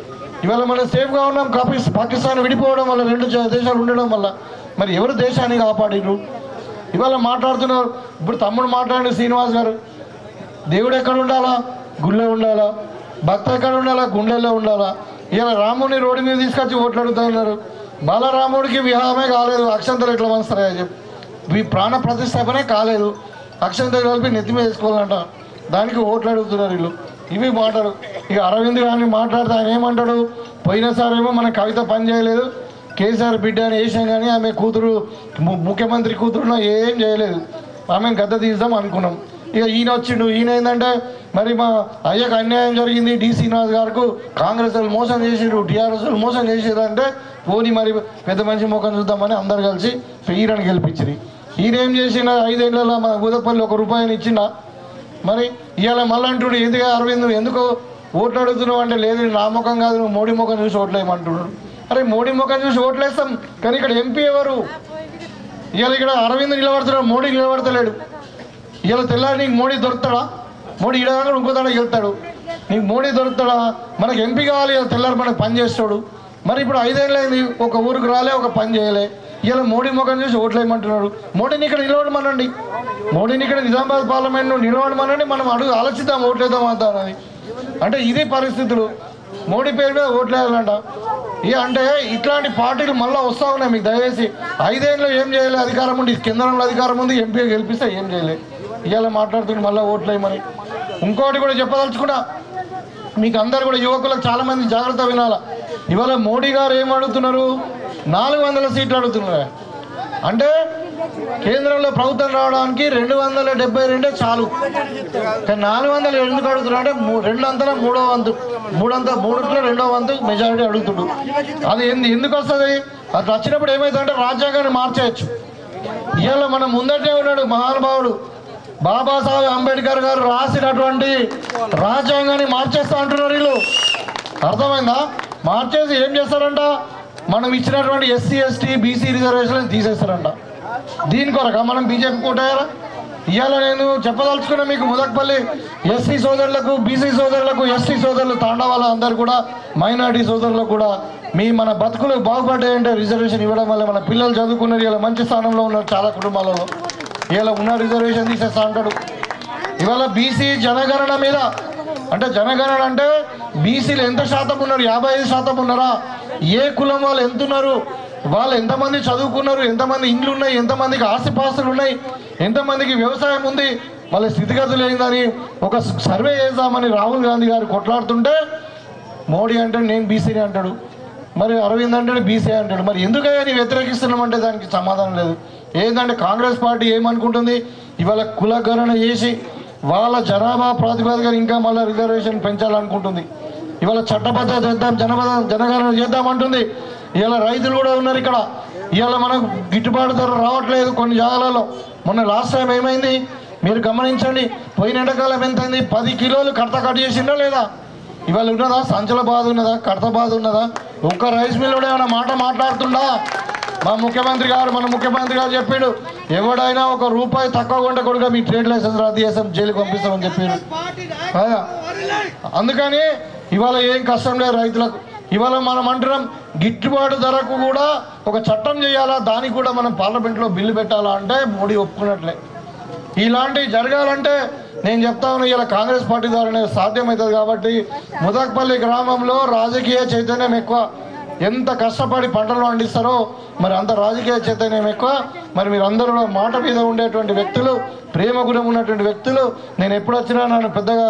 ఇవాళ మనం సేఫ్గా ఉన్నాం. పాకిస్తాన్ విడిపోవడం వల్ల 2 దేశాలు ఉండడం వల్ల మరి ఎవరు దేశాన్ని కాపాడిరు? ఇవాళ మాట్లాడుతున్నారు. ఇప్పుడు తమ్ముడు మాట్లాడిన శ్రీనివాస్ గారు, దేవుడు ఎక్కడ ఉండాలా? గుళ్ళో ఉండాలా? భక్త ఎక్కడ ఉండాలా? గుండెల్లో ఉండాలా? ఇలా రాముడిని రోడ్డు మీద తీసుకొచ్చి ఓట్లు అడుగుతా ఉన్నారు. బాలరాముడికి వివాహమే కాలేదు, అక్షంతలు ఎట్లా వస్తాయని చెప్పి ప్రాణ ప్రతిష్టాపనే కాలేదు, అక్షంతలు కలిపి నెత్తి మీద వేసుకోవాలంట, దానికి ఓట్లు అడుగుతున్నారు వీళ్ళు. ఇవి మాటలు. ఇక అరవింద్ గారిని మాట్లాడితే ఆయన ఏమంటాడు? పోయినసారేమో మన కవిత పని చేయలేదు, కేసీఆర్ బిడ్డ అని వేసాం కానీ ఆమె కూతురు ముఖ్యమంత్రి కూతురున ఏం చేయలేదు, ఆమెను గద్ద తీద్దాం అనుకున్నాం. ఇక ఈయన వచ్చిండు. ఈయన ఏంటంటే మరి మా అయ్యకు అన్యాయం జరిగింది, డి శ్రీనివాస్ గారికి కాంగ్రెస్ వాళ్ళు మోసం చేసిరు, టీఆర్ఎస్ వాళ్ళు మోసం చేసిరు అంటే పోనీ మరి పెద్ద మనిషి ముఖం చూద్దామని అందరు కలిసి ఈయనని గెలిపించింది. ఈయన ఏం చేసిన 5 ఏళ్లలో మన బూదపల్లి 1 రూపాయిని ఇచ్చిందా? మరి ఇవాళ మళ్ళీ అంటుడు ఎందుకు అరవింద్ ఎందుకు ఓట్లు అడుగుతున్నావు అంటే, లేదు నా ముఖం కాదు, నువ్వు మోడీ ముఖం చూసి ఓట్లేయమంటున్నాడు. అరే మోడీ ముఖం చూసి ఓట్లేస్తాం కానీ ఇక్కడ ఎంపీ ఎవరు? ఇవాళ ఇక్కడ అరవింద్ నిలబడుతున్నాడు, మోడీ నిలబడతలేడు. ఇవాళ తెల్లారి నీకు మోడీ దొరుకుతాడా? మోడీ ఇడగా ఇంకో తాడ వెళ్తాడు. నీకు మోడీ దొరుకుతాడా? మనకు ఎంపీ కావాలి, ఇలా తెల్లారి మనకు పని చేస్తాడు. మరి ఇప్పుడు 5 ఏళ్ళైంది, ఒక ఊరికి రాలే, ఒక పని చేయలే. ఇలా మోడీ ముఖం చూసి ఓట్లేయమంటున్నాడు. మోడీని ఇక్కడ నిలవడమనండి, మోడీని ఇక్కడ నిజామాబాద్ పార్లమెంట్ నిలవడమనండి, మనం అడుగు ఆలోచిద్దాం ఓట్లేద్దాం అంటానని. అంటే ఇది పరిస్థితులు. మోడీ పేరు మీద ఓట్లేయాలంట. ఇక అంటే ఇట్లాంటి పార్టీలు మళ్ళీ వస్తూ ఉన్నాయి. మీకు దయచేసి 5 ఏళ్ళు ఏం చేయలే, అధికారం ఉంది, కేంద్రంలో అధికారం ఉంది, ఎంపీ గెలిపిస్తే ఏం చేయలే. ఇవాళ మాట్లాడుతుంది మళ్ళీ ఓట్లేయమని. ఇంకోటి కూడా చెప్పదలుచుకున్నా, మీకు అందరు కూడా యువకులకు చాలామంది జాగ్రత్త వినాలా. ఇవాళ మోడీ గారు ఏం అడుగుతున్నారు? 400 సీట్లు అడుగుతున్నారు. అంటే కేంద్రంలో ప్రభుత్వం రావడానికి 272 చాలు, కానీ 400 ఎందుకు అడుగుతున్నారు అంటే 2 అంతలా 3వ వంతు, 3 2వ వంతు మెజారిటీ అడుగుతుడు. అది ఎందుకు వస్తుంది? అది వచ్చినప్పుడు ఏమవుతుందంటే రాజ్యాంగాన్ని మార్చేయచ్చు. ఇవాళ మనం ముందటే ఉన్నాడు మహానుభావుడు బాబాసాహెబ్ అంబేద్కర్ గారు రాసినటువంటి రాజ్యాంగాన్ని మార్చేస్తా అంటున్నారు వీళ్ళు. అర్థమైందా? మార్చేసి ఏం చేస్తారంట? మనం ఇచ్చినటువంటి ఎస్సీ ఎస్టీ బీసీ రిజర్వేషన్ తీసేస్తారంట. దీని కొరక మనం బీజేపీ కోటాయారా? ఇవాళ నేను చెప్పదలుచుకున్న మీకు ముదక్పల్లి ఎస్సీ సోదరులకు, బీసీ సోదరులకు, ఎస్టీ సోదరులు, తాండవాళ్ళ అందరు కూడా, మైనారిటీ సోదరులకు కూడా మన బతుకులు బాగుపడ్డాయంటే రిజర్వేషన్ ఇవ్వడం వల్ల మన పిల్లలు చదువుకున్నారు, ఇలా మంచి స్థానంలో ఉన్నారు చాలా కుటుంబాలలో. ఇలా ఉన్న రిజర్వేషన్ తీసేస్తా అంటాడు. ఇవాళ బీసీ జనగణన మీద అంటే జనగణన అంటే బీసీలు ఎంత శాతం ఉన్నారు? 55% ఉన్నారా? ఏ కులం వాళ్ళు ఎంత ఉన్నారు? వాళ్ళు ఎంతమంది చదువుకున్నారు? ఎంతమంది ఇండ్లు ఉన్నాయి? ఎంతమందికి ఆస్తిపాస్తులు ఉన్నాయి? ఎంతమందికి వ్యవసాయం ఉంది? వాళ్ళ స్థితిగతులు ఏందని ఒక సర్వే చేద్దామని రాహుల్ గాంధీ గారు కొట్లాడుతుంటే మోడీ అంటే నేను బీసీని అంటాడు, మరి అరవింద్ అంటే బీసీ అంటాడు. మరి ఎందుకయ్యా నీ వ్యతిరేకిస్తున్నామంటే దానికి సమాధానం లేదు. ఏంటంటే కాంగ్రెస్ పార్టీ ఏమనుకుంటుంది? ఇవాళ కులగణన చేసి వాళ్ళ జనాభా ప్రాతిపదికన ఇంకా మళ్ళీ రిజర్వేషన్ పెంచాలనుకుంటుంది. ఇవాళ చట్టబద్ధ చేద్దాం, జనగణన చేద్దామంటుంది. ఇవాళ రైతులు కూడా ఉన్నారు ఇక్కడ. ఇవాళ మనకు గిట్టుబాటు ధర రావట్లేదు కొన్ని జాగాలలో. మొన్న లాస్ట్ టైం ఏమైంది మీరు గమనించండి. పోయిన ఎండాకాలం ఎంతైంది? 10 కిలోలు కడత కట్ చేసిందా లేదా? ఇవాళ ఉన్నదా? సంచల బాధ ఉన్నదా? కడత బాధ ఉన్నదా? ఒక్క రైస్ మిల్లులో ఏమైనా మాట మాట్లాడుతుండా? మన ముఖ్యమంత్రి గారు చెప్పాడు, ఎవడైనా 1 రూపాయి తక్కువ ఉంటే కూడా మీ ట్రేడ్ లైసెన్స్ రద్దు చేస్తాం, జైలుకి పంపిస్తామని చెప్పారు. అందుకని ఇవాళ ఏం కష్టం లేదు రైతులకు. ఇవాళ మనం అంటున్నాం గిట్టుబాటు ధరకు కూడా ఒక చట్టం చేయాలా, దానికి కూడా మనం పార్లమెంట్లో బిల్లు పెట్టాలా అంటే మోడీ ఒప్పుకున్నట్లే. ఇలాంటివి జరగాలంటే నేను చెప్తా ఉన్నా ఇలా కాంగ్రెస్ పార్టీ ద్వారానే సాధ్యమవుతుంది. కాబట్టి ముదక్పల్లి గ్రామంలో రాజకీయ చైతన్యం ఎక్కువ. ఎంత కష్టపడి పంటలు పండిస్తారో మరి అంత రాజకీయ చైతన్యం ఎక్కువ. మరి మీరందరూ మాట మీద ఉండేటువంటి వ్యక్తులు, ప్రేమ గుణం ఉన్నటువంటి వ్యక్తులు. నేను ఎప్పుడు వచ్చినా నన్ను పెద్దగా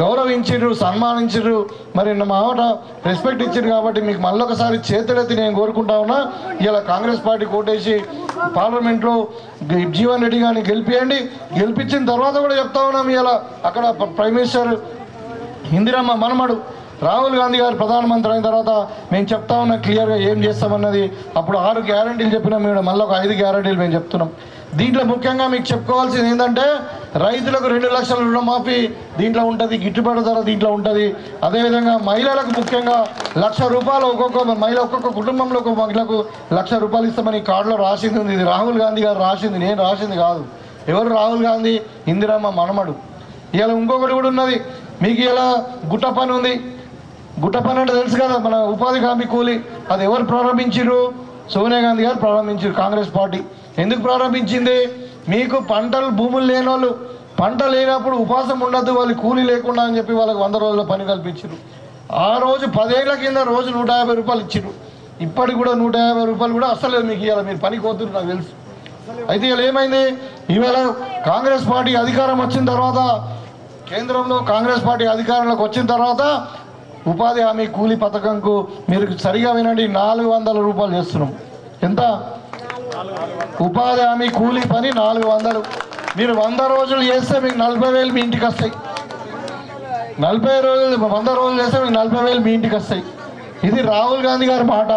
గౌరవించిర్రు, సన్మానించిర్రు, మరి నా మాట రెస్పెక్ట్ ఇచ్చారు. కాబట్టి మీకు మళ్ళొకసారి చేతులెత్తి నేను కోరుకుంటా ఉన్నా, ఇలా కాంగ్రెస్ పార్టీ కోటేసి పార్లమెంట్లో జీవన్ రెడ్డి గారిని గెలిపియండి. గెలిపించిన తర్వాత కూడా చెప్తా ఉన్నాం, ఇలా అక్కడ ప్రైమ్ మినిస్టర్ ఇందిరమ్మ మనమడు రాహుల్ గాంధీ గారు ప్రధానమంత్రి అయిన తర్వాత మేము చెప్తా ఉన్నా క్లియర్గా ఏం చేస్తామన్నది. అప్పుడు 6 గ్యారంటీలు చెప్పినాం, మేము మళ్ళీ ఒక 5 గ్యారంటీలు మేము చెప్తున్నాం. దీంట్లో ముఖ్యంగా మీకు చెప్పుకోవాల్సింది ఏంటంటే రైతులకు 2 లక్షల రుణమాఫీ దీంట్లో ఉంటుంది, గిట్టుబాటు ధర దీంట్లో ఉంటుంది. అదేవిధంగా మహిళలకు ముఖ్యంగా 1,00,000 రూపాయలు ఒక్కొక్క మహిళ, ఒక్కొక్క కుటుంబంలో ఒక మహిళకు 1,00,000 రూపాయలు ఇస్తామని కార్డులో రాసింది ఉంది. ఇది రాహుల్ గాంధీ గారు రాసింది, నేను రాసింది కాదు. ఎవరు రాహుల్ గాంధీ? ఇందిరమ్మ మనమడు. ఇలా ఇంకొకటి కూడా ఉన్నది మీకు, ఇలా గుట్ట పని ఉంది. గుట్ట పని అంటే తెలుసు కదా, మన ఉపాధి హామీ కూలి. అది ఎవరు ప్రారంభించారు? సోనియా గాంధీ గారు ప్రారంభించారు, కాంగ్రెస్ పార్టీ. ఎందుకు ప్రారంభించింది? మీకు పంటలు భూములు లేని వాళ్ళు, పంట లేనప్పుడు ఉపాసం ఉండద్దు, వాళ్ళు కూలీ లేకుండా అని చెప్పి వాళ్ళకి 100 రోజుల పని కల్పించారు. ఆ రోజు 10 ఏళ్ల కింద రోజు 150 రూపాయలు ఇచ్చారు. ఇప్పటికి కూడా 150 రూపాయలు కూడా అసలు మీకు ఇవాళ మీరు పని కోతున్నారు నాకు తెలుసు. అయితే ఇలా ఏమైంది, ఇవాళ కాంగ్రెస్ పార్టీ అధికారం వచ్చిన తర్వాత, కేంద్రంలో కాంగ్రెస్ పార్టీ అధికారంలోకి వచ్చిన తర్వాత ఉపాధి హామీ కూలీ పథకంకు మీరు సరిగా వినండి, 400 రూపాయలు చేస్తున్నాం. ఎంత? ఉపాధి హామీ కూలీ పని 400. మీరు 100 రోజులు చేస్తే మీకు 40,000 మీ ఇంటికి వస్తాయి. 40 రోజులు 100 రోజులు చేస్తే మీకు 40,000 మీ ఇంటికి వస్తాయి. ఇది రాహుల్ గాంధీ గారి మాట.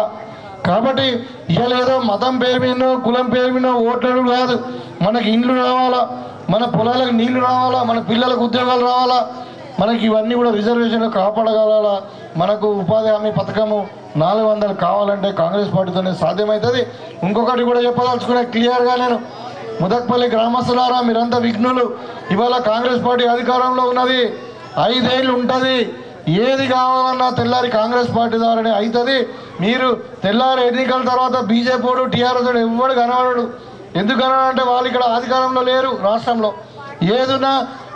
కాబట్టి ఇవాళ ఏదో మతం పేరు మీద, కులం పేరు మీద ఓట్లు కాదు. మనకి ఇండ్లు రావాలా, మన పొలాలకు నీళ్లు రావాలా, మన పిల్లలకు ఉద్యోగాలు రావాలా, మనకి ఇవన్నీ కూడా రిజర్వేషన్లు కాపాడగలాలా. మనకు ఉపాధి హామీ పథకము 400 కావాలంటే కాంగ్రెస్ పార్టీతోనే సాధ్యమవుతుంది. ఇంకొకటి కూడా చెప్పదలుచుకునే క్లియర్గా, నేను ముదక్పల్లి గ్రామస్తులారా, మీరంతా విఘ్నులు. ఇవాళ కాంగ్రెస్ పార్టీ అధికారంలో ఉన్నది, 5 ఏళ్ళు ఉంటుంది. ఏది కావాలన్నా తెల్లారి కాంగ్రెస్ పార్టీ ద్వారానే అవుతుంది. మీరు తెల్లారి ఎన్నికల తర్వాత బీజేపీ వాడు, టీఆర్ఎస్ వాడు ఎవడు కనబడడు. ఎందుకు కనబడంటే వాళ్ళు ఇక్కడ అధికారంలో లేరు. రాష్ట్రంలో ఏదున్నా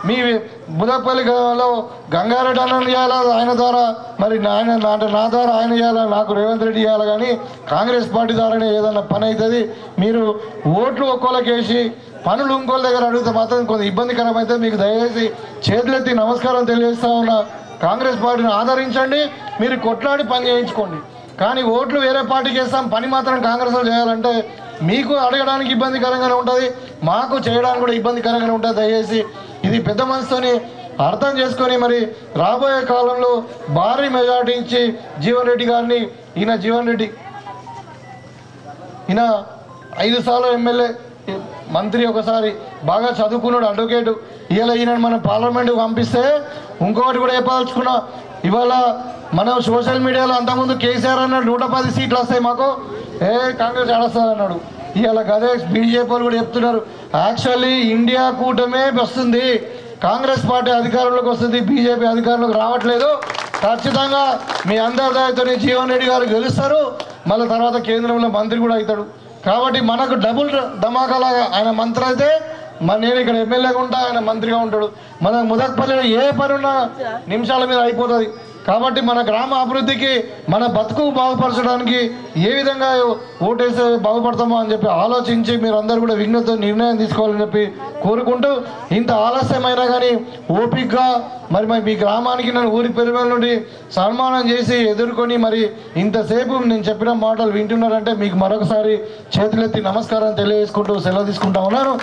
మీ ముదక్పల్లిలో గంగారెడ్డి అన్న చేయాలా, ఆయన ద్వారా మరి ఆయన అంటే నా ద్వారా ఆయన చేయాలా, నాకు రేవంత్ రెడ్డి చేయాలి. కానీ కాంగ్రెస్ పార్టీ ద్వారానే ఏదన్నా పని అవుతుంది. మీరు ఓట్లు ఒక్కోళ్ళకి వేసి పనులు ఇంకోళ్ళ దగ్గర అడిగితే మాత్రం కొంత ఇబ్బందికరమైతే మీకు దయచేసి చేతులెత్తి నమస్కారం తెలియజేస్తా ఉన్నా. కాంగ్రెస్ పార్టీని ఆదరించండి, మీరు కొట్లాడి పని చేయించుకోండి. కానీ ఓట్లు వేరే పార్టీకి వేస్తాం, పని మాత్రం కాంగ్రెస్లో చేయాలంటే మీకు అడగడానికి ఇబ్బందికరంగానే ఉంటుంది, మాకు చేయడానికి కూడా ఇబ్బందికరంగానే ఉంటుంది. దయచేసి ఇది పెద్ద మనసుతోని అర్థం చేసుకొని మరి రాబోయే కాలంలో భారీ మెజార్టీ ఇచ్చి జీవన్ రెడ్డి గారిని, ఈయన జీవన్ రెడ్డి ఈయన 5 సార్లు ఎమ్మెల్యే, మంత్రి, ఒకసారి బాగా చదువుకున్నాడు, అడ్వకేటు. ఇవాళ ఈయన మనం పార్లమెంటుకు పంపిస్తే ఇంకొకటి కూడా చెప్పదలుచుకున్నా. ఇవాళ మనం సోషల్ మీడియాలో అంతకుముందు కేసీఆర్ అన్నాడు 110 సీట్లు వస్తాయి మాకు, కాంగ్రెస్ ఆడస్తుంది అన్నాడు. ఇవాళ గదే బీజేపీ వాళ్ళు కూడా చెప్తున్నారు. యాక్చువల్లీ ఇండియా కూటమే వస్తుంది, కాంగ్రెస్ పార్టీ అధికారంలోకి వస్తుంది, బీజేపీ అధికారంలోకి రావట్లేదు. ఖచ్చితంగా మీ అందరి దయతో జీవన్ రెడ్డి గారు గెలుస్తారు, మళ్ళీ తర్వాత కేంద్రంలో మంత్రి కూడా అవుతాడు. కాబట్టి మనకు డబుల్ ధమాకాలాగా ఆయన మంత్రి అయితే మరి నేను ఇక్కడ ఎమ్మెల్యేగా ఉంటా, ఆయన మంత్రిగా ఉంటాడు. మన ముదక్పల్లిలో ఏ పని ఉన్నా నిమిషాల మీద అయిపోతుంది. కాబట్టి మన గ్రామ అభివృద్ధికి, మన బతుకు బాగుపరచడానికి ఏ విధంగా ఓటేస్తే బాగుపడతామో అని చెప్పి ఆలోచించి మీరందరూ కూడా విఘ్నతో నిర్ణయం తీసుకోవాలని చెప్పి కోరుకుంటూ, ఇంత ఆలస్యమైనా కానీ ఓపికగా మరి మీ గ్రామానికి నన్ను ఊరి పెరుమల నుండి సన్మానం చేసి ఎదుర్కొని మరి ఇంతసేపు నేను చెప్పిన మాటలు వింటున్నారంటే మీకు మరొకసారి చేతులెత్తి నమస్కారం తెలియజేసుకుంటూ సెలవు తీసుకుంటా ఉన్నాను.